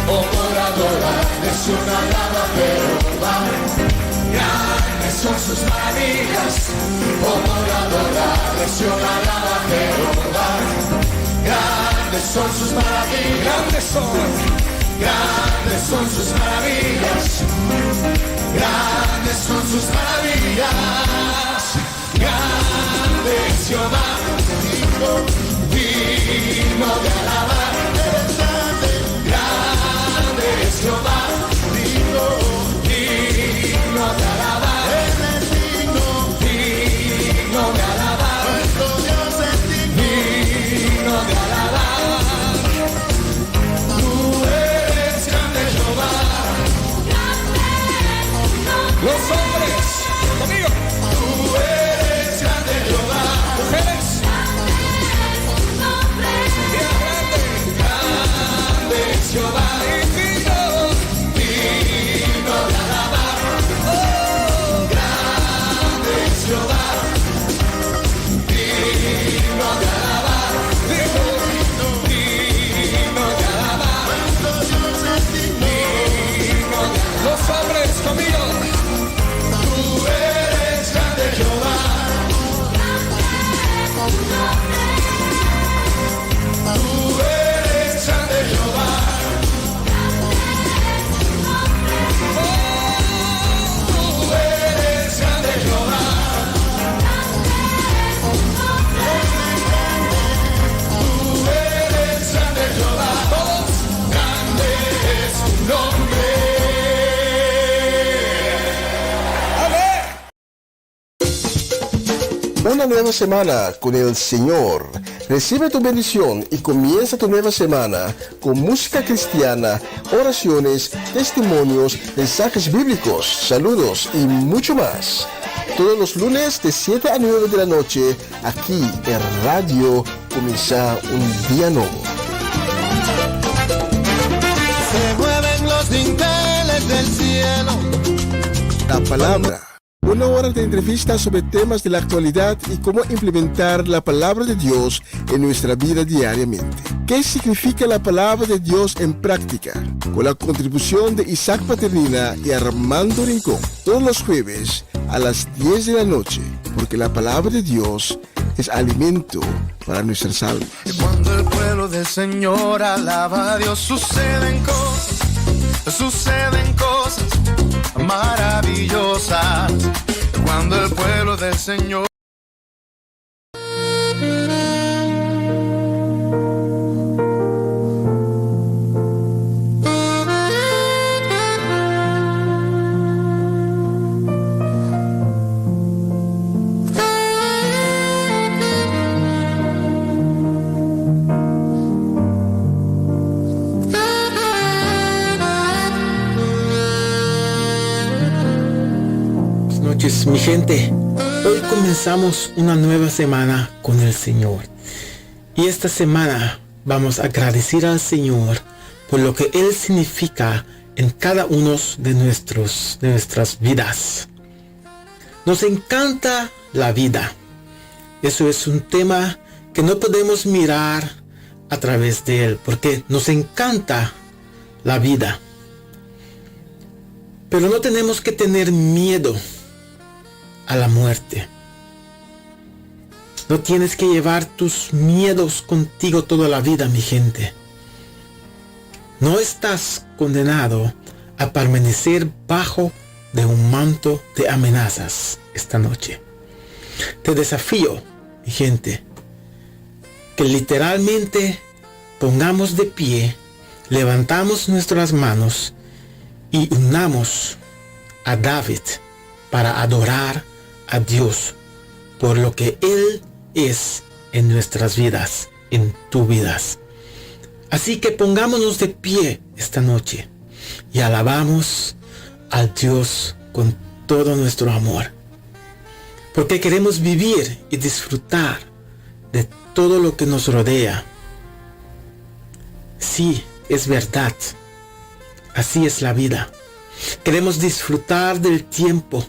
Oh, moradora de Sión, alaba a Jehová. Grandes son sus maravillas. Oh, moradora de Sión, alaba a Jehová. Grandes son sus maravillas. Grandes son sus maravillas. Grandes son sus maravillas. Grande es Jehová, digno de alabar. Grande es Jehová, digno de alabar. Digno de alabar. Digno de alabar. Tú eres grande, Jehová. Los hombres, conmigo. Tú eres grande, Jehová. Mujeres. Grande es Jehová. Digno de alabar. Oh, grande es Jehová. Digno de alabar. Digno de alabar. Digno de alabar. Los hombres conmigo. Tú eres grande, Jehová. Tú eres grande, Jehová. Oh, tú eres grande, Jehová. Tú eres grande, Jehová. Todos, grande es tu nombre. Una nueva semana con el Señor. Recibe tu bendición y comienza tu nueva semana con música cristiana, oraciones, testimonios, mensajes bíblicos, saludos y mucho más. Todos los lunes de 7 a 9 de la noche, aquí en Radio Comienza un Día Nuevo. Se mueven los dinteles del cielo. La palabra. Una hora de entrevistas sobre temas de la actualidad y cómo implementar la palabra de Dios en nuestra vida diariamente. ¿Qué significa la palabra de Dios en práctica? Con la contribución de Isaac Paternina y Armando Rincón. Todos los jueves a las 10 de la noche, porque la palabra de Dios es alimento para nuestras almas. Y cuando el pueblo del Señor alaba a Dios, suceden cosas suceden cosas maravillosas cuando el pueblo del Señor. Mi gente, hoy comenzamos una nueva semana con el Señor. Y esta semana vamos a agradecer al Señor por lo que Él significa en cada uno de nuestras vidas. Nos encanta la vida. Eso es un tema que no podemos mirar a través de Él, porque nos encanta la vida. Pero no tenemos que tener miedo a la muerte. No tienes que llevar tus miedos contigo toda la vida, mi gente. No estás condenado a permanecer bajo de un manto de amenazas esta noche. Te desafío, mi gente, que literalmente pongamos de pie, levantamos nuestras manos y unamos a David para adorar a Dios por lo que Él es en nuestras vidas, en tus vidas. Así que pongámonos de pie esta noche y alabamos al Dios con todo nuestro amor, porque queremos vivir y disfrutar de todo lo que nos rodea. Sí, es verdad, así es la vida. Queremos disfrutar del tiempo,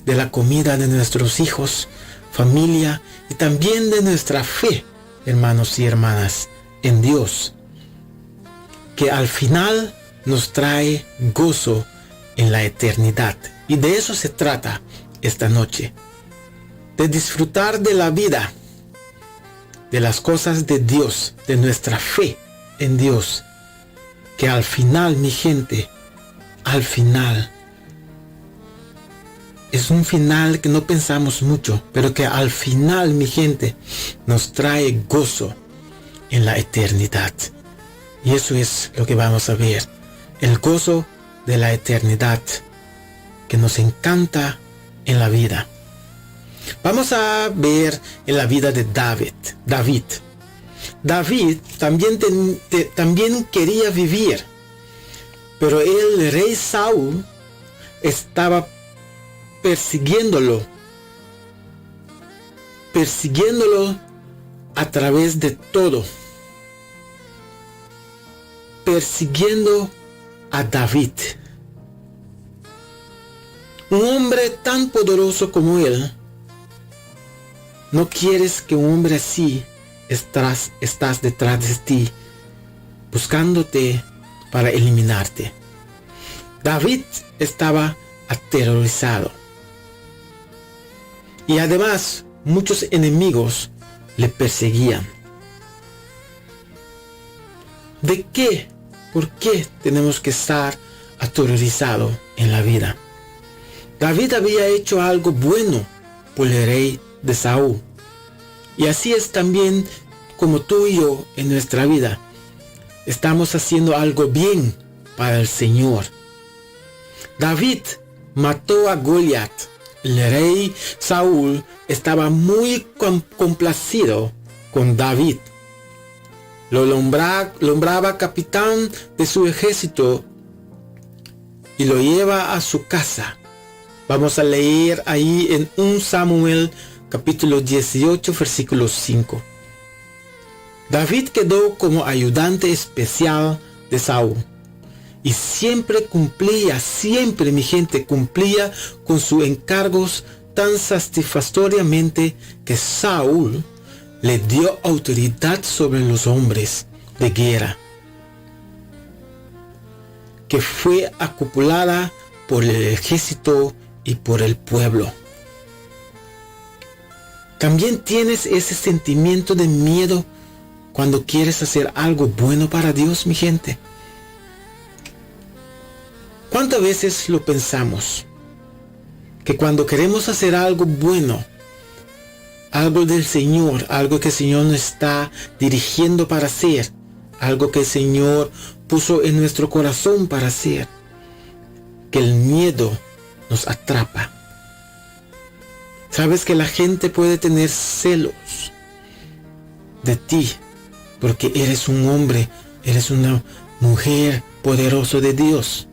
de la comida de nuestros hijos, familia y también de nuestra fe, hermanos y hermanas, en Dios, que al final nos trae gozo en la eternidad. Y de eso se trata esta noche, de disfrutar de la vida, de las cosas de Dios, de nuestra fe en Dios, que al final, mi gente, al final, es un final que no pensamos mucho, pero que al final, mi gente, nos trae gozo en la eternidad. Y eso es lo que vamos a ver. El gozo de la eternidad que nos encanta en la vida. Vamos a ver en la vida de David. David también quería vivir, pero el rey Saúl estaba persiguiéndolo a través de todo, persiguiendo a David, un hombre tan poderoso como él. No quieres que un hombre así estás detrás de ti, buscándote para eliminarte. David estaba aterrorizado. Y además, muchos enemigos le perseguían. ¿De qué? ¿Por qué tenemos que estar aterrorizados en la vida? David había hecho algo bueno por el rey de Saúl. Y así es también como tú y yo en nuestra vida. Estamos haciendo algo bien para el Señor. David mató a Goliat. El rey Saúl estaba muy complacido con David. Lo nombraba capitán de su ejército y lo lleva a su casa. Vamos a leer ahí en 1 Samuel capítulo 18 versículo 5. David quedó como ayudante especial de Saúl. Y siempre mi gente cumplía con sus encargos tan satisfactoriamente que Saúl le dio autoridad sobre los hombres de guerra, que fue acupulada por el ejército y por el pueblo. También tienes ese sentimiento de miedo cuando quieres hacer algo bueno para Dios, mi gente. ¿Cuántas veces lo pensamos? Que cuando queremos hacer algo bueno, algo del Señor, algo que el Señor nos está dirigiendo para hacer, algo que el Señor puso en nuestro corazón para hacer, que el miedo nos atrapa. Sabes que la gente puede tener celos de ti porque eres un hombre, eres una mujer poderoso de Dios.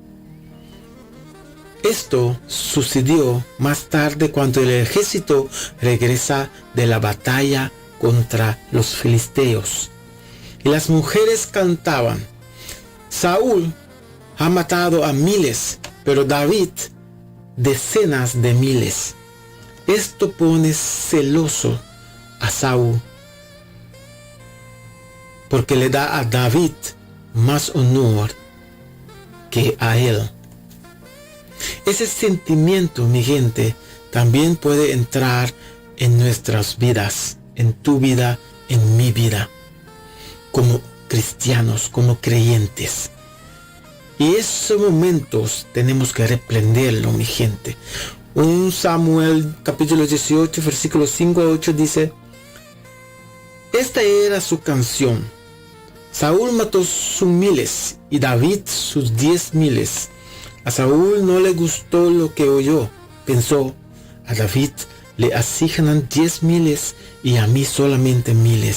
Esto sucedió más tarde cuando el ejército regresa de la batalla contra los filisteos. Y las mujeres cantaban: Saúl ha matado a miles, pero David decenas de miles. Esto pone celoso a Saúl, porque le da a David más honor que a él. Ese sentimiento, mi gente, también puede entrar en nuestras vidas, en tu vida, en mi vida, como cristianos, como creyentes. Y esos momentos tenemos que reprenderlo, mi gente. Un Samuel capítulo 18, versículos 5 a 8 dice: esta era su canción. Saúl mató sus miles y David sus 10,000. A Saúl no le gustó lo que oyó. Pensó: a David le asignan 10,000 y a mí solamente 1,000.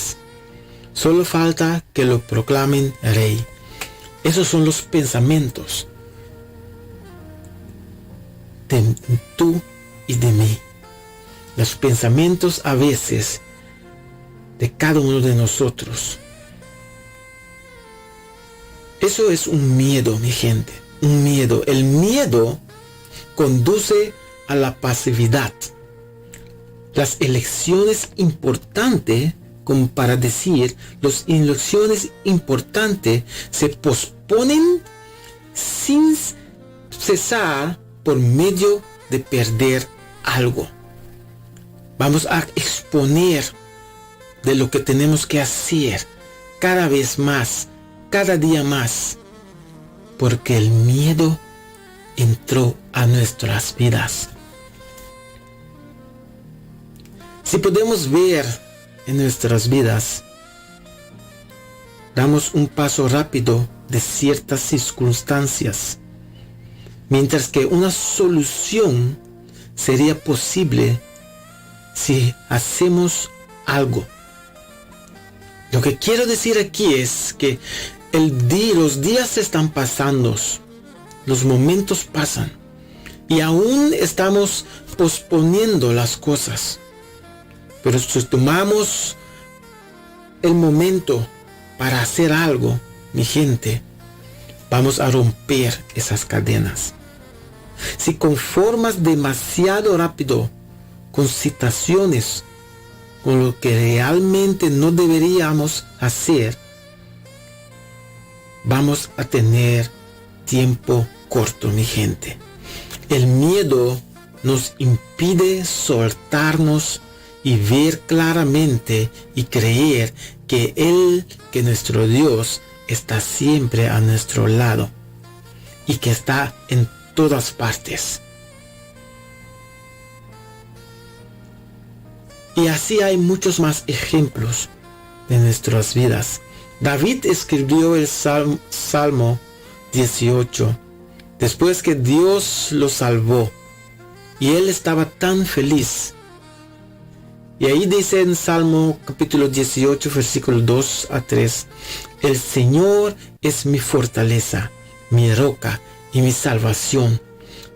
Solo falta que lo proclamen rey. Esos son los pensamientos de tú y de mí. Los pensamientos a veces de cada uno de nosotros. Eso es un miedo, mi gente. Un miedo. El miedo conduce a la pasividad. Las elecciones importantes, como para decir, las elecciones importantes se posponen sin cesar por medio de perder algo. Vamos a exponer de lo que tenemos que hacer cada vez más, cada día más, porque el miedo entró a nuestras vidas. Si podemos ver en nuestras vidas, damos un paso rápido de ciertas circunstancias, mientras que una solución sería posible si hacemos algo. Lo que quiero decir aquí es que los días se están pasando, los momentos pasan y aún estamos posponiendo las cosas. Pero si tomamos el momento para hacer algo, mi gente, vamos a romper esas cadenas. Si conformas demasiado rápido con situaciones, con lo que realmente no deberíamos hacer, vamos a tener tiempo corto, mi gente. El miedo nos impide soltarnos y ver claramente y creer que nuestro Dios está siempre a nuestro lado y que está en todas partes. Y así hay muchos más ejemplos de nuestras vidas. David escribió el Salmo 18 después que Dios lo salvó y él estaba tan feliz. Y ahí dice en Salmo capítulo 18 versículo 2 a 3: el Señor es mi fortaleza, mi roca y mi salvación.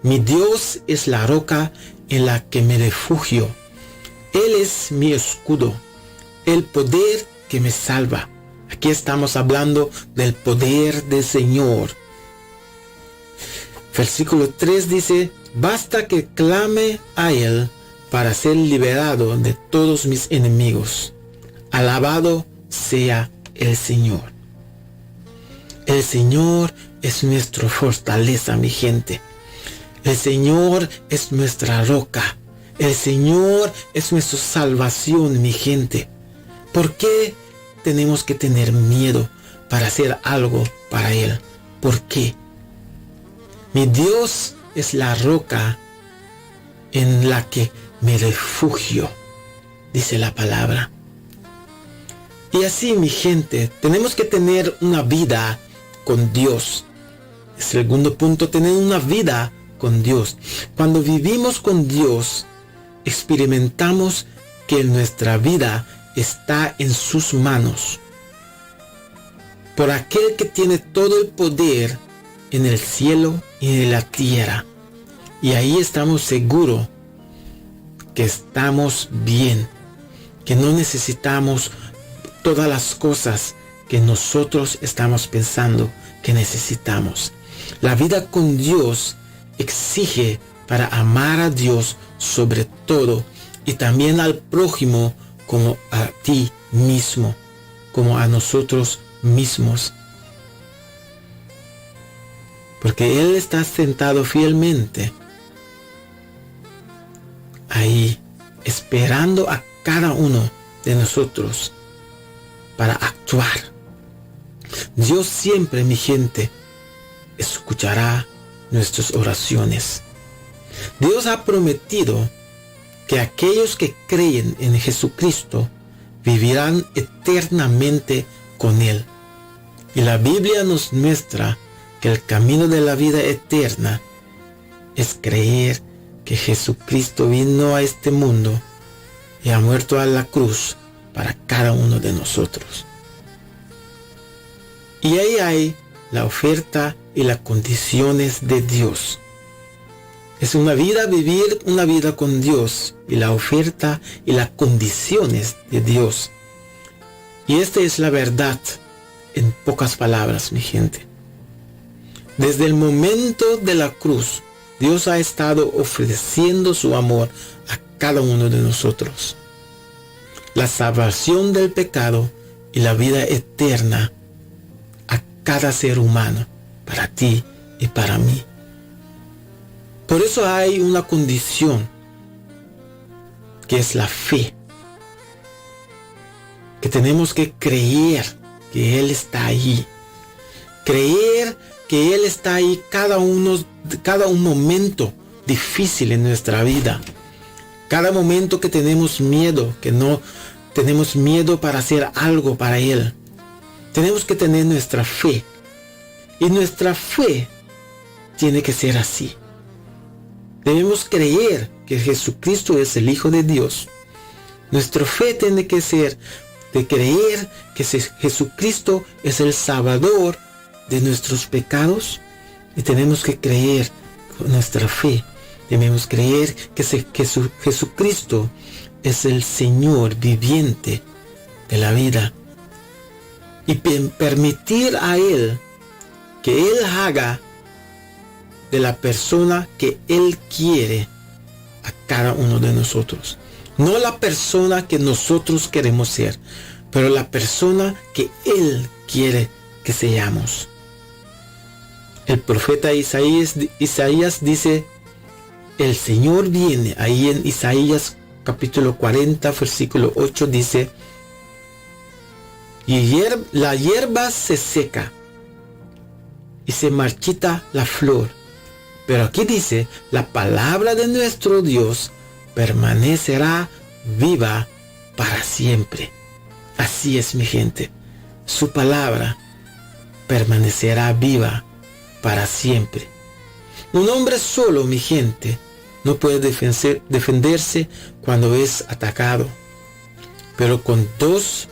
Mi Dios es la roca en la que me refugio. Él es mi escudo, el poder que me salva. Aquí estamos hablando del poder del Señor. Versículo 3 dice: basta que clame a Él para ser liberado de todos mis enemigos. Alabado sea el Señor. El Señor es nuestra fortaleza, mi gente. El Señor es nuestra roca. El Señor es nuestra salvación, mi gente. ¿Por qué tenemos que tener miedo para hacer algo para Él? ¿Por qué? Mi Dios es la roca en la que me refugio, dice la palabra. Y así, mi gente, tenemos que tener una vida con Dios. El segundo punto, tener una vida con Dios. Cuando vivimos con Dios, experimentamos que nuestra vida está en sus manos. Por aquel que tiene todo el poder en el cielo y en la tierra. Y ahí estamos seguros que estamos bien, que no necesitamos todas las cosas que nosotros estamos pensando que necesitamos. La vida con Dios exige para amar a Dios sobre todo y también al prójimo como a ti mismo, como a nosotros mismos. Porque Él está sentado fielmente ahí, esperando a cada uno de nosotros para actuar. Dios siempre, mi gente, escuchará nuestras oraciones. Dios ha prometido que aquellos que creen en Jesucristo vivirán eternamente con Él. Y la Biblia nos muestra que el camino de la vida eterna es creer que Jesucristo vino a este mundo y ha muerto a la cruz para cada uno de nosotros. Y ahí hay la oferta y las condiciones de Dios. Es una vida, vivir una vida con Dios y la oferta y las condiciones de Dios. Y esta es la verdad en pocas palabras, mi gente. Desde el momento de la cruz, Dios ha estado ofreciendo su amor a cada uno de nosotros. La salvación del pecado y la vida eterna a cada ser humano, para ti y para mí. Por eso hay una condición que es la fe. Que tenemos que creer que Él está ahí. Creer que Él está ahí cada un momento difícil en nuestra vida. Cada momento que tenemos miedo, que no tenemos miedo para hacer algo para Él. Tenemos que tener nuestra fe. Y nuestra fe tiene que ser así. Debemos creer que Jesucristo es el Hijo de Dios. Nuestra fe tiene que ser de creer que Jesucristo es el Salvador de nuestros pecados. Y tenemos que creer con nuestra fe. Debemos creer que Jesucristo es el Señor viviente de la vida. Y permitir a Él que Él haga de la persona que Él quiere a cada uno de nosotros. No la persona que nosotros queremos ser, pero la persona que Él quiere que seamos. El profeta Isaías dice, el Señor viene, ahí en Isaías capítulo 40, versículo 8 dice, y la hierba se seca y se marchita la flor. Pero aquí dice, la palabra de nuestro Dios permanecerá viva para siempre. Así es, mi gente. Su palabra permanecerá viva para siempre. Un hombre solo, mi gente, no puede defenderse cuando es atacado. Pero con dos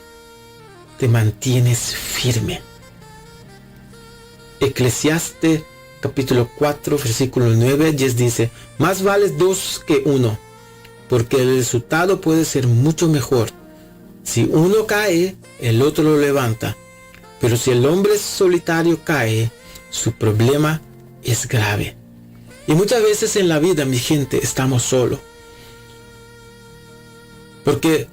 te mantienes firme. Eclesiastes capítulo 4, versículo 9 a 10 dice, más vale dos que uno, porque el resultado puede ser mucho mejor. Si uno cae, el otro lo levanta. Pero si el hombre solitario cae, su problema es grave. Y muchas veces en la vida, mi gente, estamos solos. Porque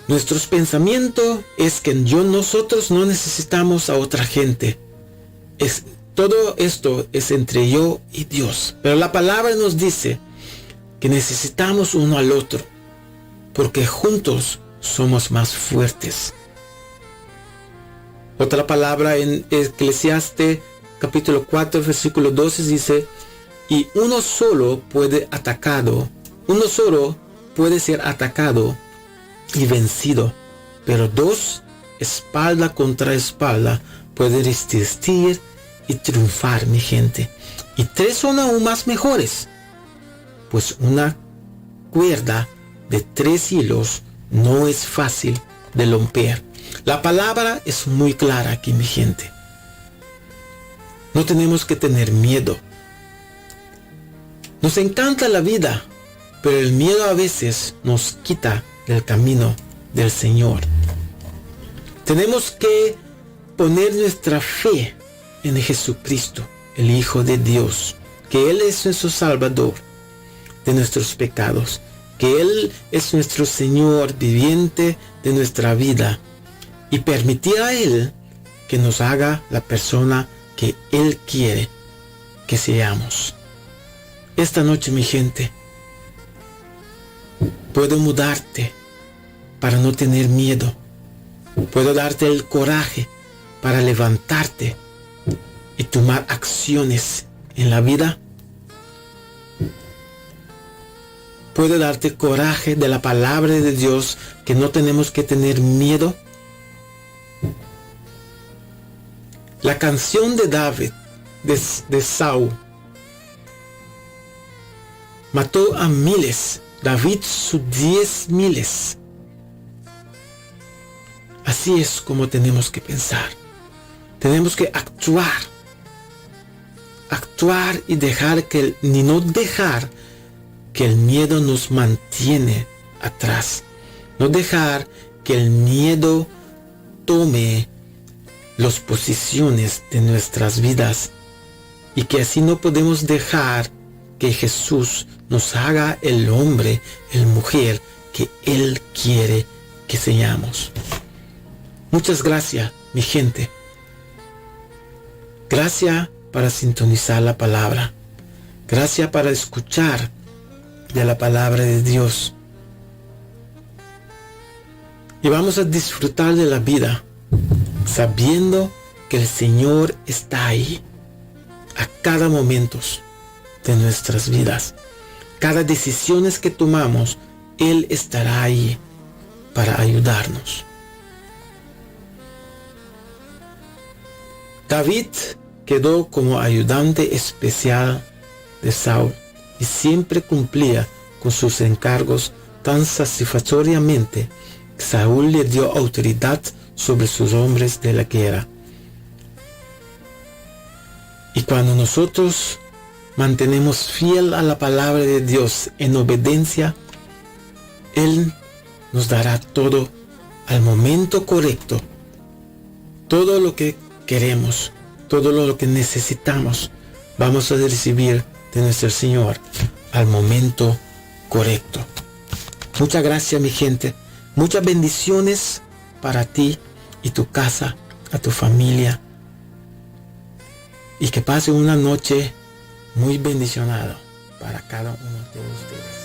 nuestros pensamientos es que nosotros no necesitamos a otra gente. Todo esto es entre yo y Dios. Pero la palabra nos dice que necesitamos uno al otro. Porque juntos somos más fuertes. Otra palabra en Eclesiastes capítulo 4, versículo 12 dice, y uno solo puede ser atacado y vencido, pero dos, espalda contra espalda, pueden resistir y triunfar, mi gente. Y tres son aún más mejores, pues una cuerda de 3 hilos no es fácil de romper. La palabra es muy clara aquí, mi gente. No tenemos que tener miedo. Nos encanta la vida, pero el miedo a veces nos quita del camino del Señor. Tenemos que poner nuestra fe en Jesucristo, el Hijo de Dios, que Él es nuestro Salvador de nuestros pecados, que Él es nuestro Señor viviente de nuestra vida, y permitir a Él que nos haga la persona que Él quiere que seamos. Esta noche, mi gente, puedo mudarte para no tener miedo. Puedo darte el coraje para levantarte y tomar acciones en la vida. Puedo darte coraje de la palabra de Dios, que no tenemos que tener miedo. La canción de David, de Saúl, mató a miles, David sus 10,000. Así es como tenemos que pensar. Tenemos que actuar y no dejar que el miedo nos mantiene atrás. No dejar que el miedo tome las posiciones de nuestras vidas, y que así no podemos dejar que Jesús nos haga el hombre, el mujer que Él quiere que seamos. Muchas gracias, mi gente. Gracias para sintonizar la palabra. Gracias para escuchar de la palabra de Dios. Y vamos a disfrutar de la vida, sabiendo que el Señor está ahí a cada momento de nuestras vidas. Cada decisión que tomamos, Él estará ahí para ayudarnos. David quedó como ayudante especial de Saúl y siempre cumplía con sus encargos tan satisfactoriamente que Saúl le dio autoridad sobre sus hombres de la guerra. Y cuando nosotros mantenemos fiel a la palabra de Dios en obediencia, Él nos dará todo al momento correcto. Todo lo que queremos, todo lo que necesitamos, vamos a recibir de nuestro Señor al momento correcto. Muchas gracias, mi gente. Muchas bendiciones para ti y tu casa, a tu familia. Y que pase una noche muy bendicionada para cada uno de ustedes.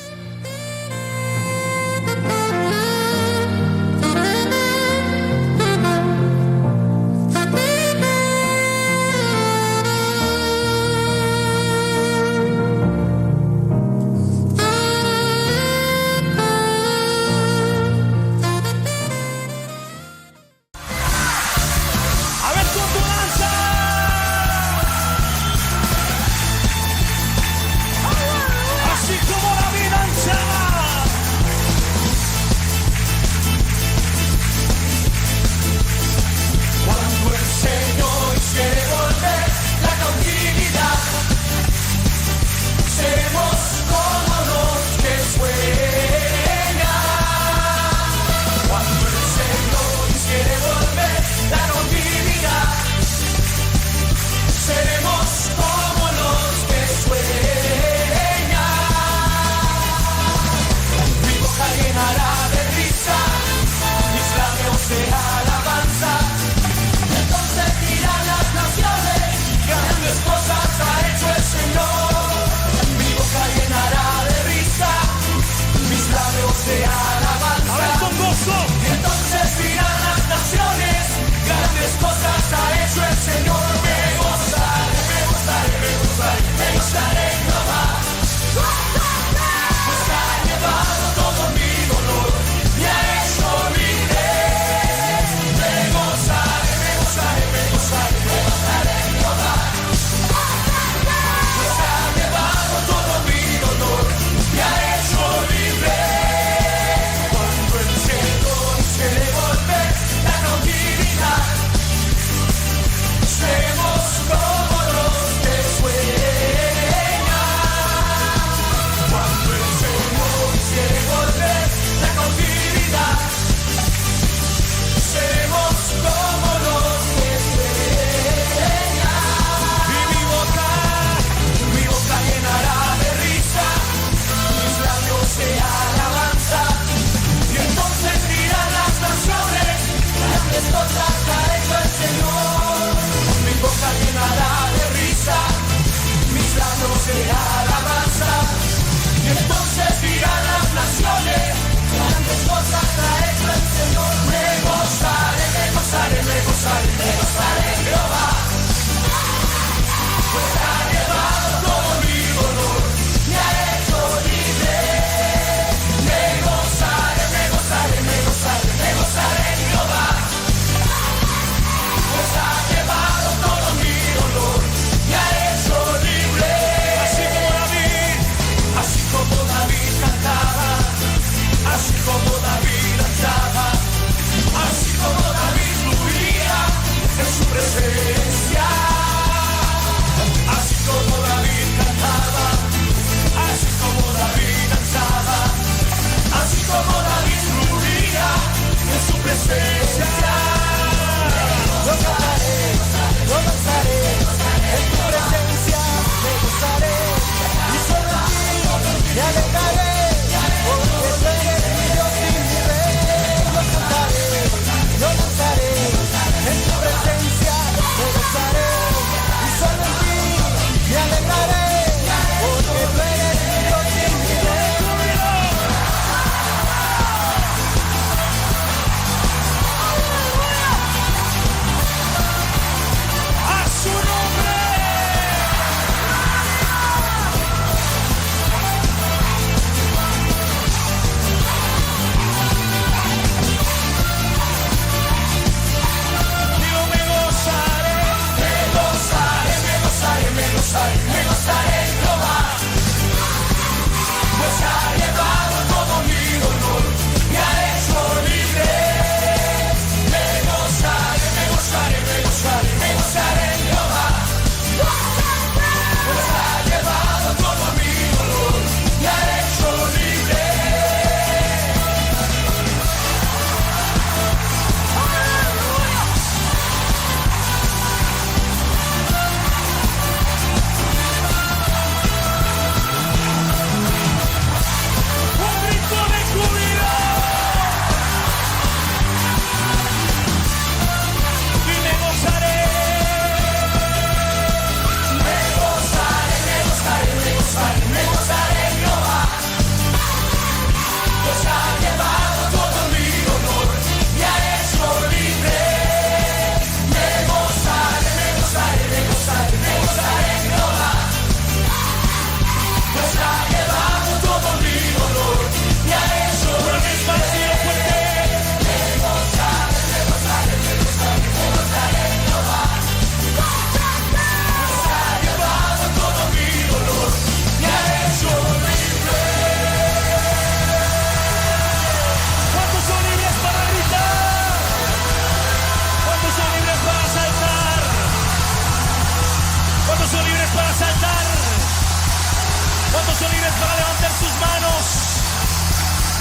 para levantar sus manos.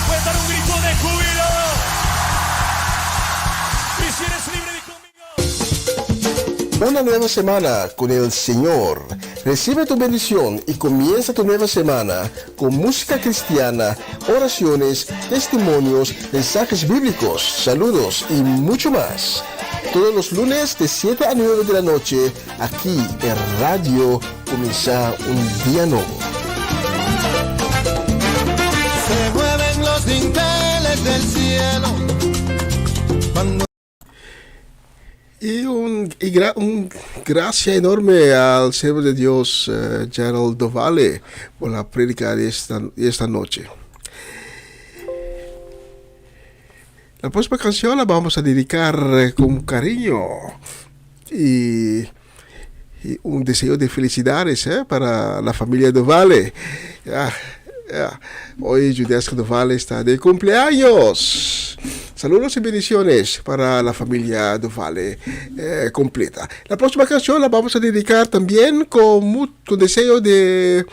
Puedes dar un grito de júbilo. Y si eres libre de conmigo. Una nueva semana con el Señor. Recibe tu bendición y comienza tu nueva semana con música cristiana, oraciones, testimonios, mensajes bíblicos, saludos y mucho más. Todos los lunes de 7 a 9 de la noche, aquí en Radio Comienza un Día Nuevo. Se mueven los dinteles del cielo. Un gracias enorme al siervo de Dios, Gerald Dovale, por la prédica de esta noche. La próxima canción la vamos a dedicar con cariño y un deseo de felicidades para la familia Dovale. Hoy Judesca Dovale está de cumpleaños. Saludos y bendiciones para la familia Dovale completa. La próxima canción la vamos a dedicar también con deseo de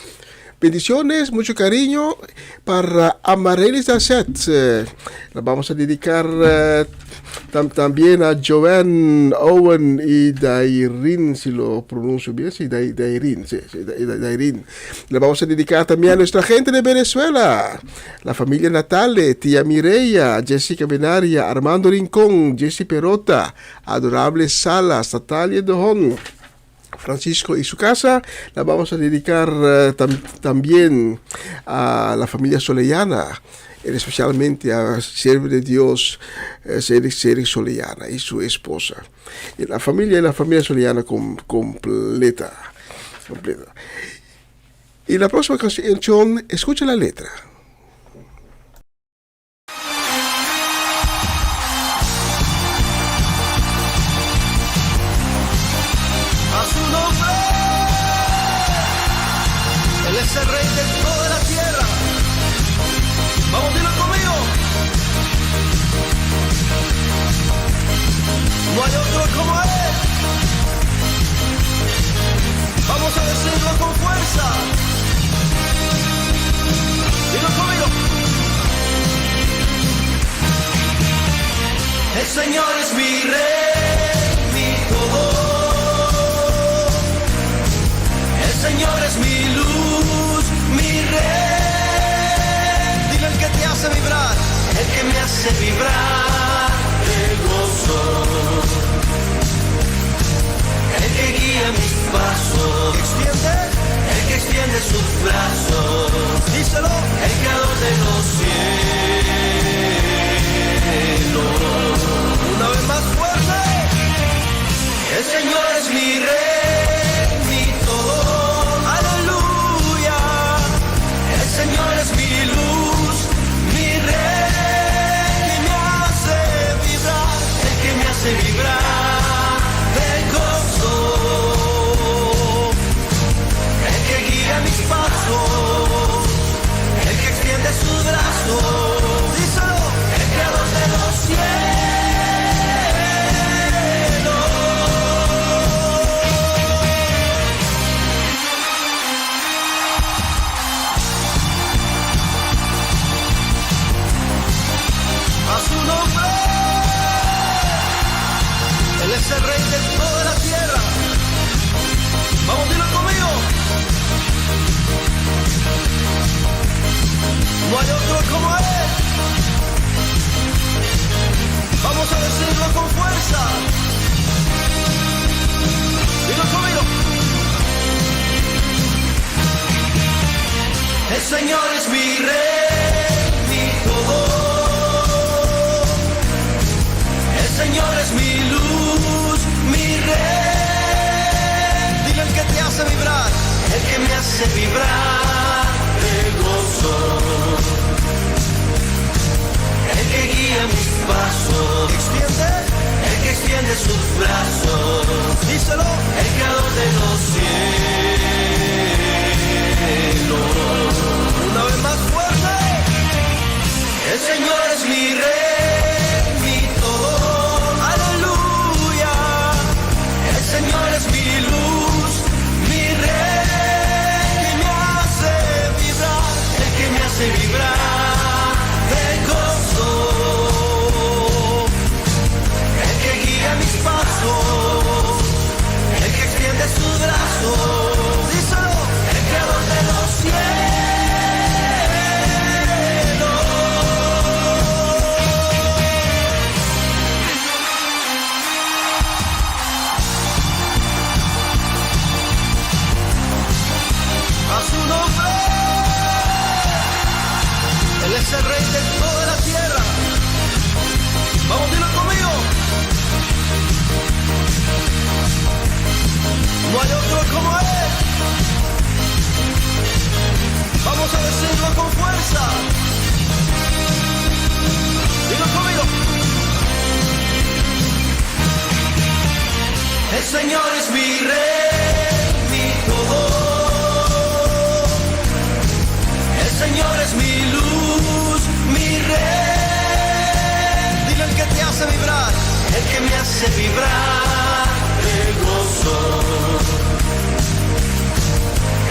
bendiciones, mucho cariño para Amaryllis Dasset. La vamos a dedicar también a Joanne Owen y Dairin, si lo pronuncio bien, sí, Dairin. La vamos a dedicar también a nuestra gente de Venezuela, la familia Natale, tía Mireya, Jessica Benaria, Armando Rincón, Jessy Perota, Adorable Salas, Natalia Dojón, Francisco y su casa. La vamos a dedicar también a la familia Solellana, especialmente a siervo de Dios Cedric Solellana y su esposa, y la familia Solellana completa. Y la próxima canción, escucha la letra. Es el rey de toda la tierra. Vamos, dilo conmigo. No hay otro como él. Vamos a decirlo con fuerza. Dilo conmigo. El Señor es mi rey, mi todo. El Señor es mi luz, mi rey. Dile el que te hace vibrar, el que me hace vibrar de gozo, el que guía mis pasos, el que extiende sus brazos. Díselo, el creador de los cielos. Una vez más fuerte. El Señor es mi rey, mi todo. Aleluya. El Señor es mi luz, mi rey, que me hace vibrar, el que me hace vibrar del gozo, el que guía mis pasos, el que extiende sus brazos. Díselo, el creador de los cielos. A su nombre, Él es el rey de toda la tierra. Vamos, dilo conmigo. No hay otro como Él. Vamos a decirlo con fuerza. Dilo conmigo. El Señor es mi rey, mi todo. El Señor es mi luz, mi rey. Dile el que te hace vibrar, el que me hace vibrar de gozo, el que guía mis pasos, el que extiende sus brazos. Díselo, el creador de los cielos. Una vez más fuerte. El Señor es mi rey, mi todo. Aleluya. El Señor es mi luz, mi rey, que me hace vibrar, es el Rey de toda la tierra. Vamos, dilo conmigo. No hay otro como Él. Vamos a decirlo con fuerza. Dilo conmigo. El Señor es mi Rey, mi todo. El Señor es mi luz, mi Rey. Dile el que te hace vibrar, el que me hace vibrar de gozo.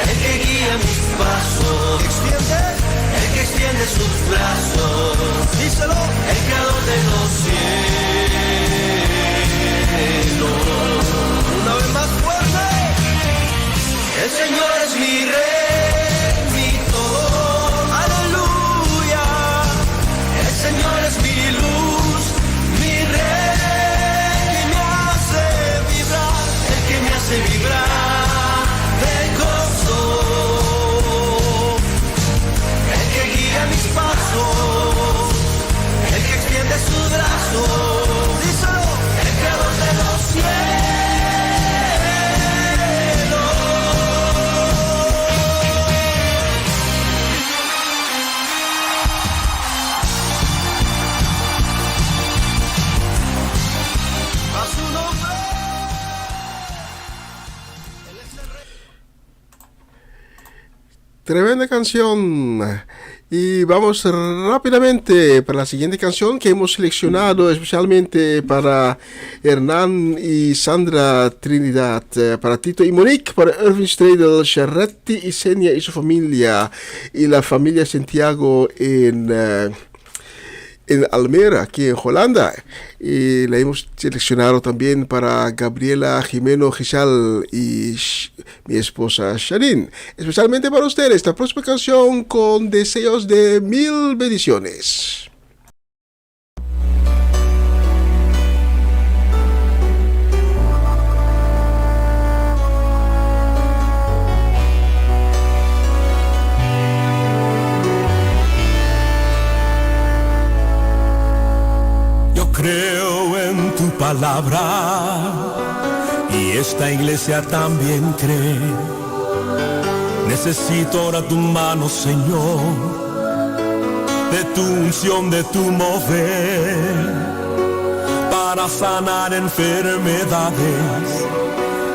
El que guía mis pasos, el que extiende sus brazos, díselo, el creador de los cielos. Una vez más fuerte. El Señor es mi Rey, mi todo, aleluya. El Señor es mi luz, mi Rey, que me hace vibrar, el que me hace vibrar. Mis pasos, el que extiende sus brazos, díselo, el creador de los cielos. A su nombre. Tremenda canción. Y vamos rápidamente para la siguiente canción que hemos seleccionado especialmente para Hernán y Sandra Trinidad, para Tito y Monique, para Irving Stradel, Charretti y Senia y su familia, y la familia Santiago en Almere, aquí en Holanda. Y la hemos seleccionado también para Gabriela Jimeno Gizal y mi esposa Sharin. Especialmente para ustedes, esta próxima canción con deseos de 1000 bendiciones. Creo en tu palabra y esta iglesia también cree. Necesito ahora tu mano, Señor, de tu unción, de tu mover, para sanar enfermedades.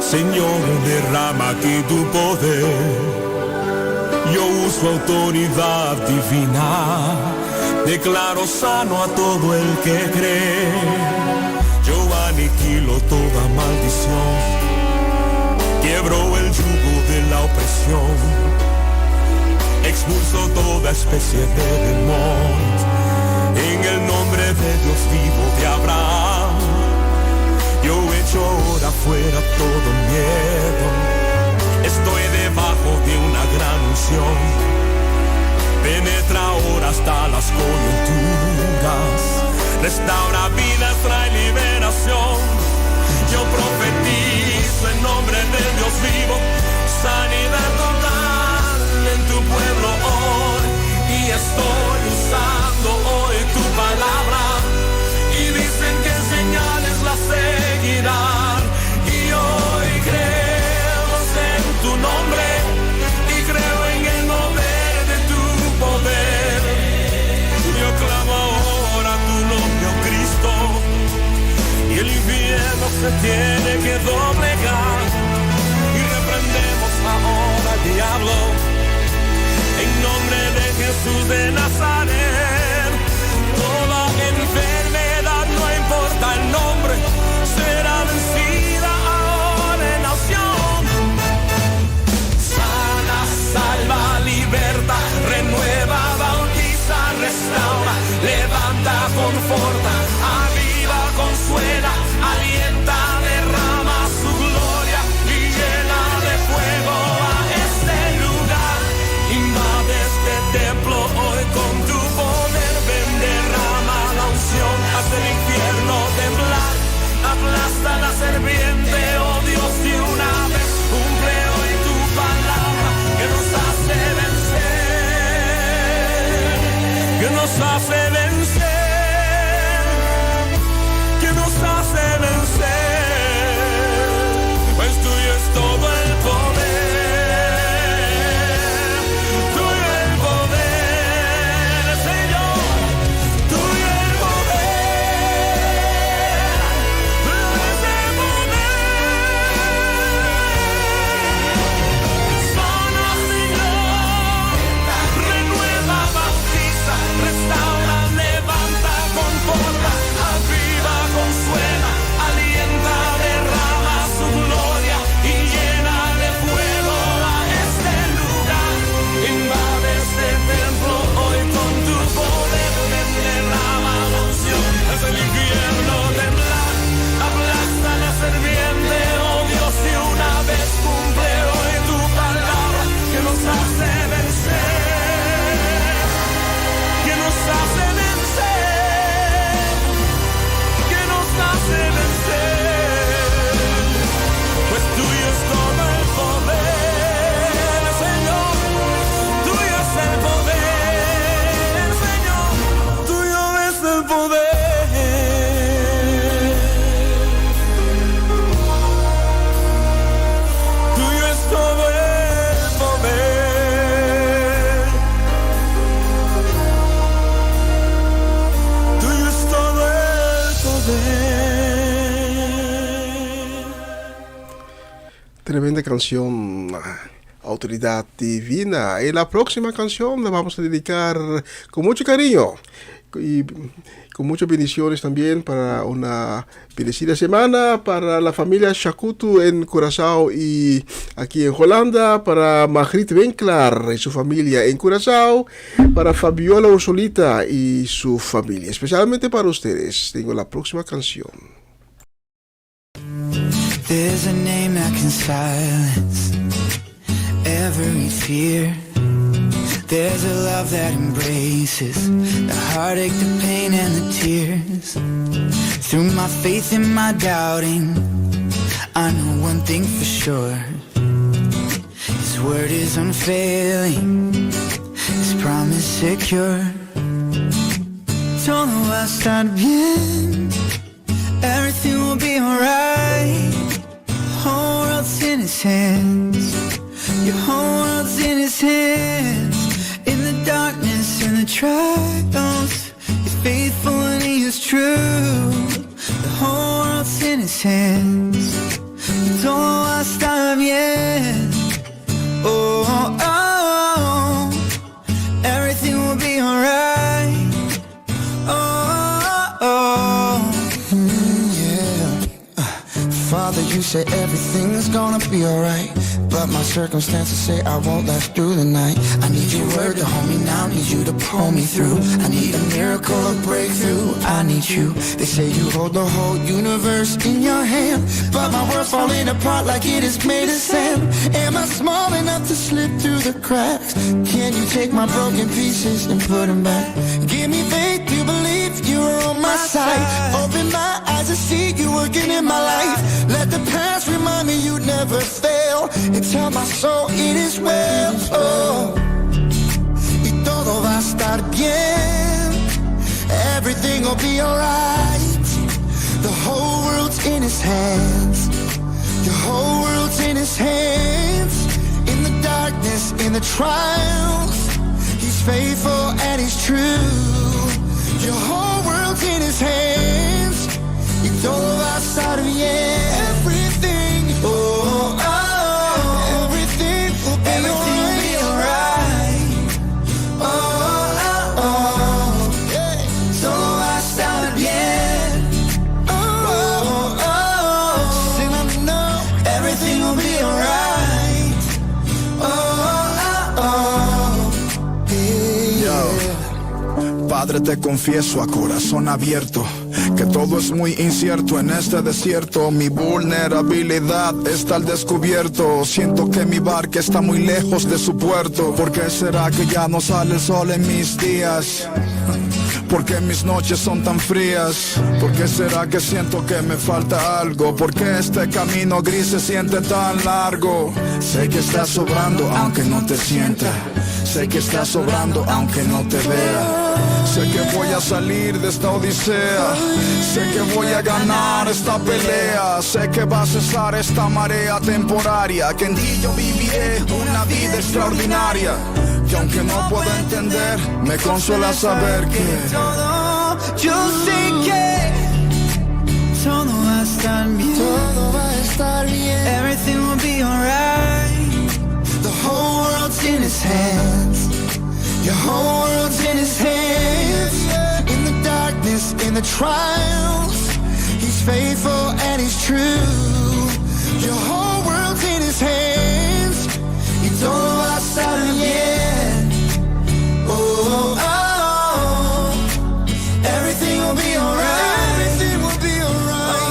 Señor, derrama aquí tu poder. Yo uso autoridad divina, declaro sano a todo el que cree. Yo aniquilo toda maldición, quiebro el yugo de la opresión, expulso toda especie de demonios. En el nombre de Dios vivo de Abraham, yo echo ahora fuera todo miedo. Estoy debajo de una gran unción, penetra ahora hasta las coyunturas, restaura vida, trae liberación. Yo profetizo en nombre de Dios vivo, sanidad total en tu pueblo hoy. Y estoy usando hoy tu palabra, y dicen que señales las seguirán. Y hoy creo en tu nombre, y creo en el mover de tu poder. Yo clamo ahora tu nombre, oh Cristo, y el infierno se tiene que doblegar. Y reprendemos ahora el canción Autoridad Divina. Y la próxima canción la vamos a dedicar con mucho cariño y con muchas bendiciones también para una bendecida semana para la familia Shakutu en Curazao y aquí en Holanda, para Magritte Winkler y su familia en Curazao, para Fabiola Ursulita y su familia. Especialmente para ustedes tengo la próxima canción. There's a name that can silence every fear. There's a love that embraces the heartache, the pain and the tears. Through my faith and my doubting, I know one thing for sure. His word is unfailing, His promise secure. Todo va a estar bien, everything will be alright. Whole world's in His hands, your whole world's in His hands. In the darkness, in the trials, He's faithful and He is true. The whole world's in His hands, y todo va a estar bien. Oh, oh, oh, everything will be alright. Oh, oh, oh. Yeah. Father, you say everything's gonna be alright, but my circumstances say I won't last through the night. I need your word to hold me now, need you to pull me through. I need a miracle, a breakthrough, I need you. They say you hold the whole universe in your hand, but my world's falling apart like it is made of sand. Am I small enough to slip through the cracks? Can you take my broken pieces and put them back? Give me faith to believe you're on my side. Open my eyes to see you working in my life. Let the past remind me you never fail, and tell my soul it is well. Oh, y todo va a estar bien, everything will be alright. The whole world's in His hands, your whole world's in His hands. In the darkness, in the trials, He's faithful and He's true. Your whole world's in His hands, y todo va a estar bien. Everything, oh, oh, everything will be alright. Oh, oh, oh, yeah. Todo va a estar bien. Oh, oh, oh, sing I know everything will be alright. Oh, oh, oh, yeah. Padre, te confieso a corazón abierto que todo es muy incierto en este desierto. Mi vulnerabilidad está al descubierto. Siento que mi barca está muy lejos de su puerto. ¿Por qué será que ya no sale el sol en mis días? ¿Por qué mis noches son tan frías? ¿Por qué será que siento que me falta algo? ¿Por qué este camino gris se siente tan largo? Sé que estás sobrando aunque no te sienta. Sé que estás sobrando aunque no te vea. Sé que voy a salir de esta odisea. Sé que voy a ganar esta pelea. Sé que va a cesar esta marea temporaria, que en ti yo viviré una vida extraordinaria. Y aunque no puedo entender, me consuela saber que todo, yo sé que todo va a estar bien. Todo va a estar bien. Everything will be alright. The whole world's in His hands, your whole world's in His hands. In the darkness, in the trials, He's faithful and He's true. Your whole world's in His hands, y todo va a estar bien. Oh, oh, oh, everything will be alright. Everything will be alright.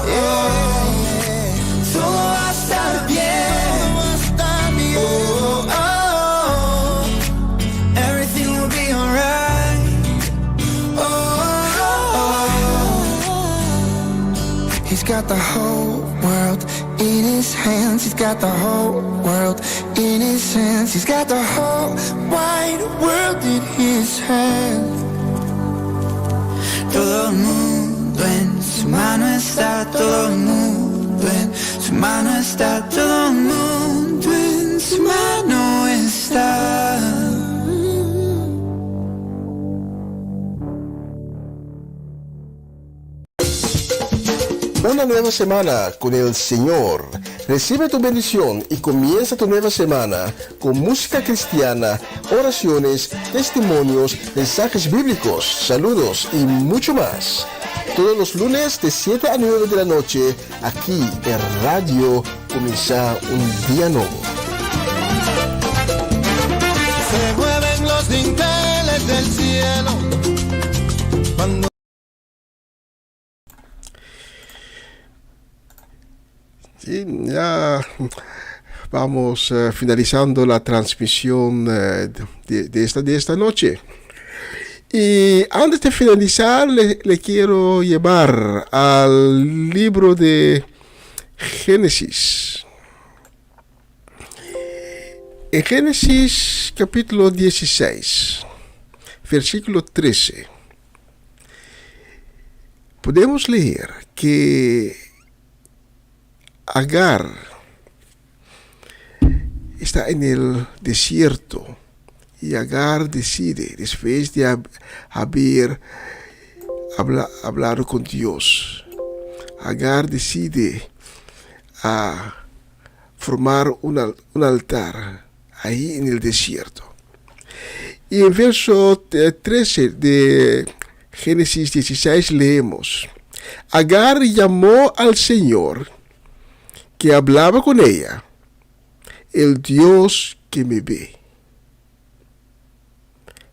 Oh, oh, yeah. Todo va a estar bien. Todo va a estar bien. Oh, oh, oh, everything will be alright. oh. He's got the whole world in His hands. He's got the whole world in His hands. He's got the whole wide world in His hands. Todo el mundo en su mano está, todo el mundo en su mano está, todo el mundo en su mano está. Una nueva semana con el Señor. Recibe tu bendición y comienza tu nueva semana con música cristiana, oraciones, testimonios, mensajes bíblicos, saludos y mucho más. Todos los lunes de 7 a 9 de la noche, aquí en Radio Comienza un Día Nuevo. Se mueven los dinteles del cielo cuando... Sí, ya vamos finalizando la transmisión de esta noche. Y antes de finalizar, le quiero llevar al libro de Génesis. En Génesis capítulo 16, versículo 13, podemos leer que Agar está en el desierto y Agar decide, después de haber hablado con Dios, Agar decide formar un altar ahí en el desierto. Y en verso 13 de Génesis 16 leemos: Agar llamó al Señor que hablaba con ella, el Dios que me ve.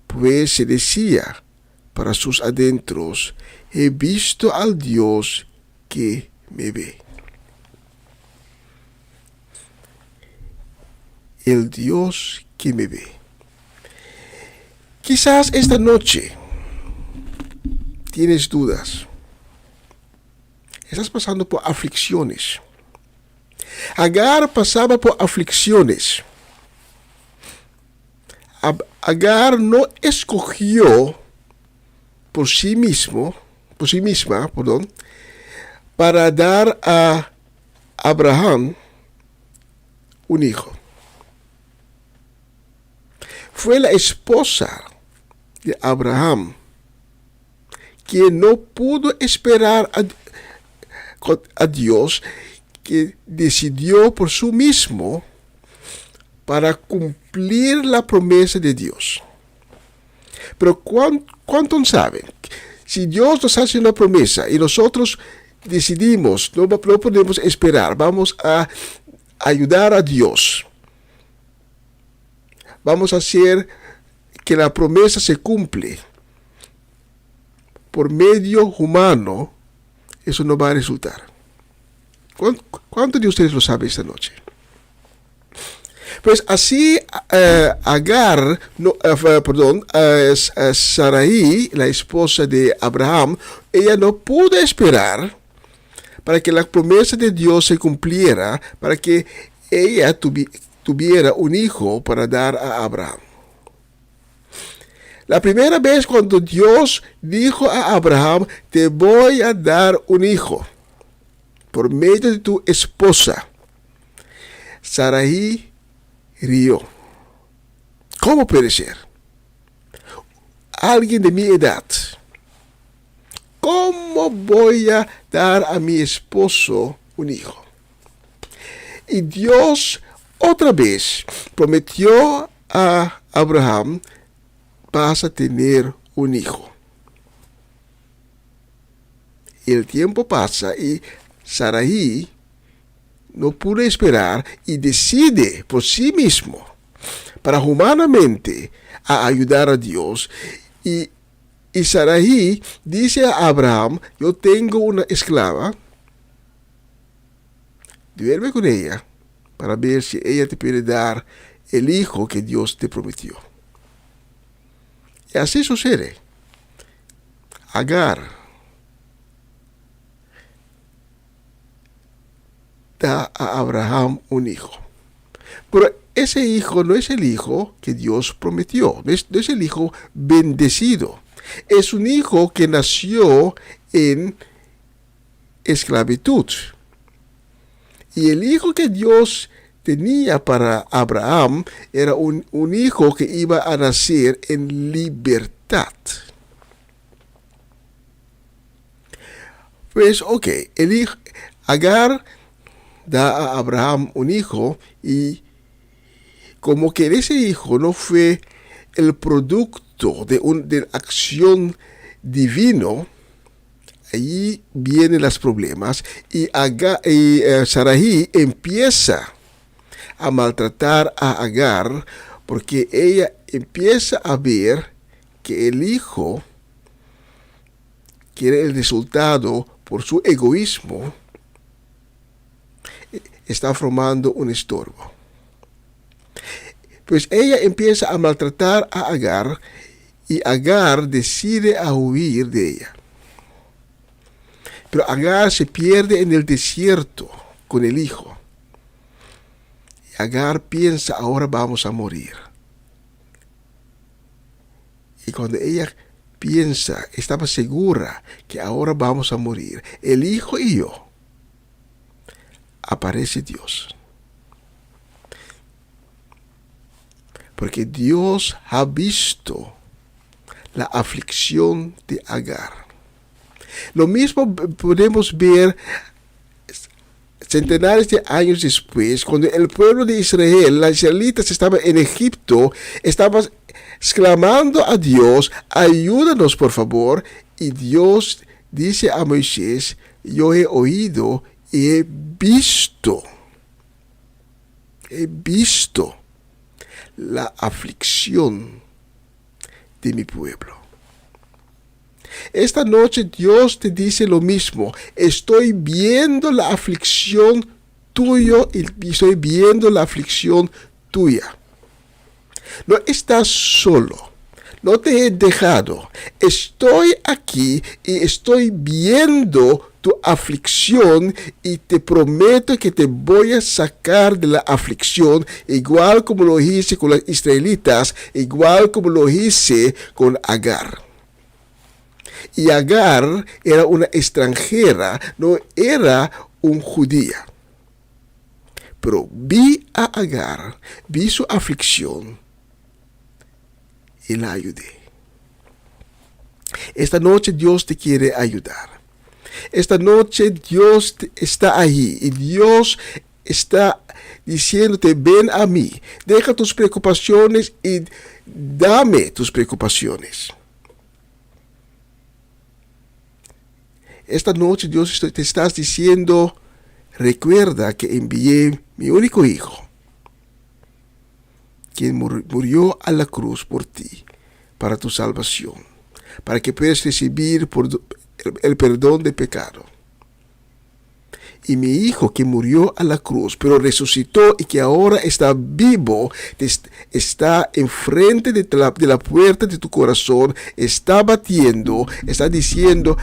Pues se decía para sus adentros: he visto al Dios que me ve. El Dios que me ve. Quizás esta noche tienes dudas. Estás pasando por aflicciones. Agar pasaba por aflicciones. Agar no escogió por sí misma, para dar a Abraham un hijo. Fue la esposa de Abraham quien no pudo esperar a Dios, que decidió por sí mismo para cumplir la promesa de Dios. Pero ¿cuántos saben? Si Dios nos hace una promesa y nosotros decidimos, no podemos esperar, vamos a ayudar a Dios. Vamos a hacer que la promesa se cumple por medio humano, eso no va a resultar. ¿Cuántos de ustedes lo saben esta noche? Pues así Agar, Sarai, la esposa de Abraham, ella no pudo esperar para que la promesa de Dios se cumpliera, para que ella tuviera un hijo para dar a Abraham. La primera vez cuando Dios dijo a Abraham: te voy a dar un hijo por medio de tu esposa, Sarai rió. ¿Cómo puede ser? Alguien de mi edad. ¿Cómo voy a dar a mi esposo un hijo? Y Dios otra vez prometió a Abraham: vas a tener un hijo. Y el tiempo pasa y Sarai no pudo esperar y decide por sí mismo, para humanamente, a ayudar a Dios. Y Sarai dice a Abraham: yo tengo una esclava, duerme con ella para ver si ella te puede dar el hijo que Dios te prometió. Y así sucede. Agar da a Abraham un hijo. Pero ese hijo no es el hijo que Dios prometió, no es el hijo bendecido. Es un hijo que nació en esclavitud. Y el hijo que Dios tenía para Abraham era un hijo que iba a nacer en libertad. Pues, el hijo, Agar da a Abraham un hijo, y como que ese hijo no fue el producto de acción divino, ahí vienen los problemas, y Sarai empieza a maltratar a Agar, porque ella empieza a ver que el hijo, que era el resultado por su egoísmo, está formando un estorbo. Pues ella empieza a maltratar a Agar, y Agar decide a huir de ella. Pero Agar se pierde en el desierto con el hijo. Y Agar piensa, ahora vamos a morir. Y cuando ella piensa, estaba segura que ahora vamos a morir, el hijo y yo, aparece Dios. Porque Dios ha visto la aflicción de Agar. Lo mismo podemos ver centenares de años después, cuando el pueblo de Israel, los israelitas estaban en Egipto, estaban exclamando a Dios, ayúdanos por favor, y Dios dice a Moisés, yo he oído y he visto la aflicción de mi pueblo. Esta noche Dios te dice lo mismo. Estoy viendo la aflicción tuya y estoy viendo la aflicción tuya. No estás solo. No te he dejado. Estoy aquí y estoy viendo tu aflicción, y te prometo que te voy a sacar de la aflicción, igual como lo hice con los israelitas, igual como lo hice con Agar. Y Agar era una extranjera, no era un judía. Pero vi a Agar, vi su aflicción y la ayudé. Esta noche Dios te quiere ayudar. Esta noche Dios está ahí y Dios está diciéndote, ven a mí, deja tus preocupaciones y dame tus preocupaciones. Esta noche Dios te está diciendo, recuerda que envié mi único hijo, quien murió a la cruz por ti, para tu salvación, para que puedas recibir el perdón de pecado. Y mi hijo que murió a la cruz, pero resucitó y que ahora está vivo, está enfrente de la puerta de tu corazón, está batiendo, está diciendo,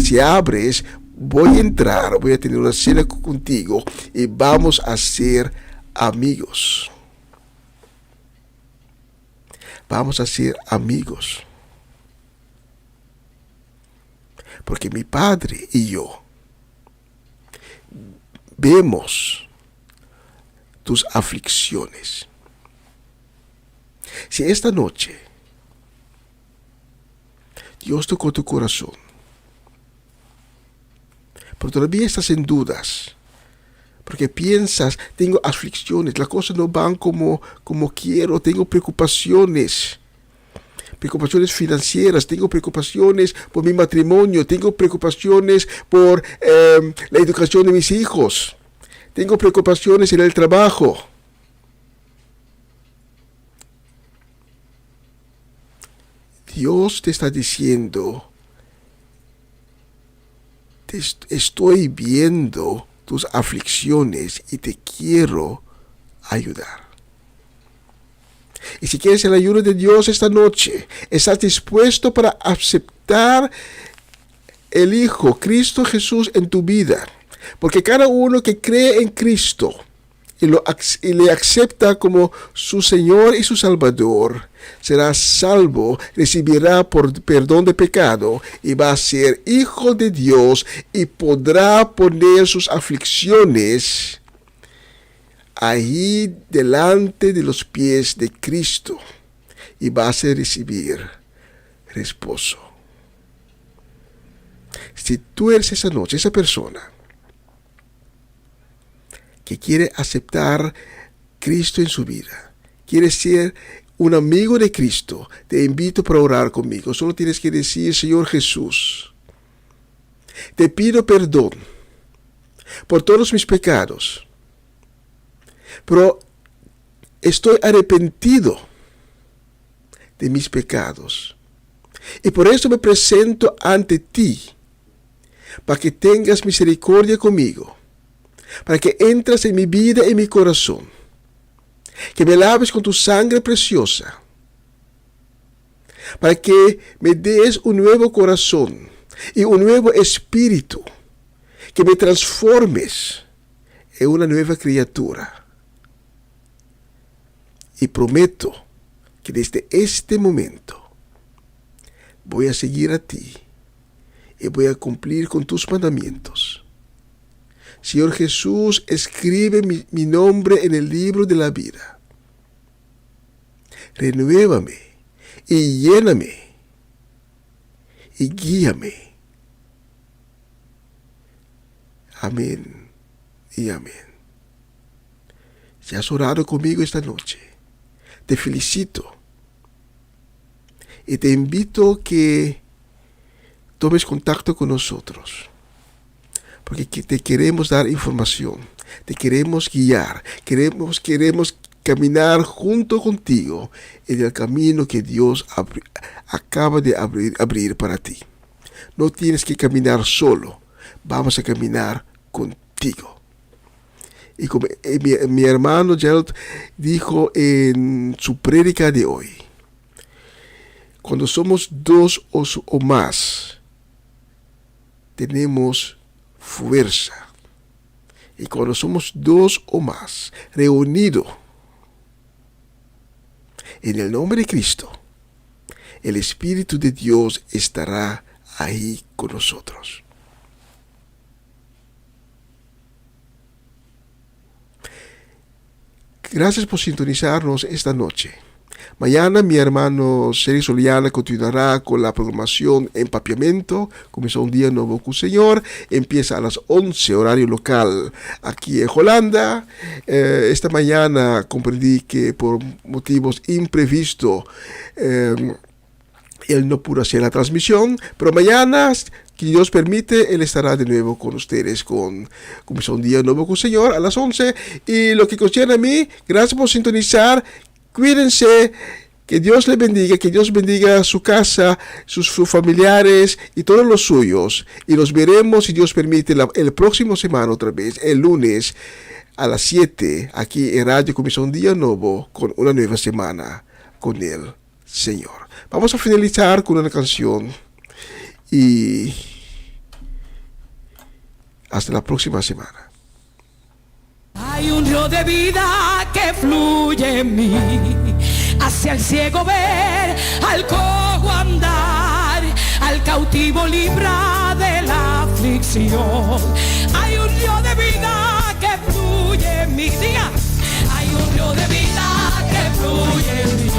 si abres, voy a entrar, voy a tener una cena contigo y vamos a ser amigos. Vamos a ser amigos. Porque mi Padre y yo vemos tus aflicciones. Si esta noche Dios tocó tu corazón, pero todavía estás en dudas, porque piensas, tengo aflicciones, las cosas no van como quiero, tengo preocupaciones financieras, tengo preocupaciones por mi matrimonio, tengo preocupaciones por la educación de mis hijos, tengo preocupaciones en el trabajo. Dios te está diciendo, estoy viendo tus aflicciones y te quiero ayudar. Y si quieres el ayuda de Dios esta noche, estás dispuesto para aceptar el Hijo, Cristo Jesús, en tu vida. Porque cada uno que cree en Cristo y le acepta como su Señor y su Salvador, será salvo, recibirá perdón de pecado y va a ser hijo de Dios y podrá poner sus aflicciones ahí delante de los pies de Cristo y vas a recibir reposo. Si tú eres esa noche, esa persona, que quiere aceptar Cristo en su vida, quiere ser un amigo de Cristo, te invito para orar conmigo. Solo tienes que decir: Señor Jesús, te pido perdón por todos mis pecados, pero estoy arrepentido de mis pecados. Y por eso me presento ante ti, para que tengas misericordia conmigo, para que entres en mi vida y en mi corazón, que me laves con tu sangre preciosa, para que me des un nuevo corazón y un nuevo espíritu, que me transformes en una nueva criatura. Y prometo que desde este momento voy a seguir a ti y voy a cumplir con tus mandamientos. Señor Jesús, escribe mi nombre en el libro de la vida. Renuévame y lléname y guíame. Amén y amén. Si has orado conmigo esta noche, te felicito y te invito a que tomes contacto con nosotros, porque te queremos dar información, te queremos guiar, queremos caminar junto contigo en el camino que Dios acaba de abrir para ti. No tienes que caminar solo, vamos a caminar contigo. Y como mi hermano Gerald dijo en su prédica de hoy, cuando somos dos o más, tenemos fuerza. Y cuando somos dos o más reunidos en el nombre de Cristo, el Espíritu de Dios estará ahí con nosotros. Gracias por sintonizarnos esta noche. Mañana mi hermano Sergio Soliana continuará con la programación Empapiamiento. Comenzó un día nuevo con el Señor. Empieza a las 11 horario local aquí en Holanda. Esta mañana comprendí que por motivos imprevistos él no pudo hacer la transmisión. Pero mañana, que Dios permite, él estará de nuevo con ustedes. Comenzó un día nuevo con el Señor a las 11. Y lo que concierne a mí, gracias por sintonizar. Cuídense, que Dios les bendiga, que Dios bendiga su casa, sus familiares y todos los suyos. Y los veremos, si Dios permite, el próximo semana otra vez, el lunes a las 7, aquí en Radio Comenzó un Día Nuevo, con una nueva semana con el Señor. Vamos a finalizar con una canción y hasta la próxima semana. Hay un río de vida que fluye en mí, hacia el ciego ver, al cojo andar, al cautivo libra de la aflicción. Hay un río de vida que fluye en mí, diga, hay un río de vida que fluye en mí.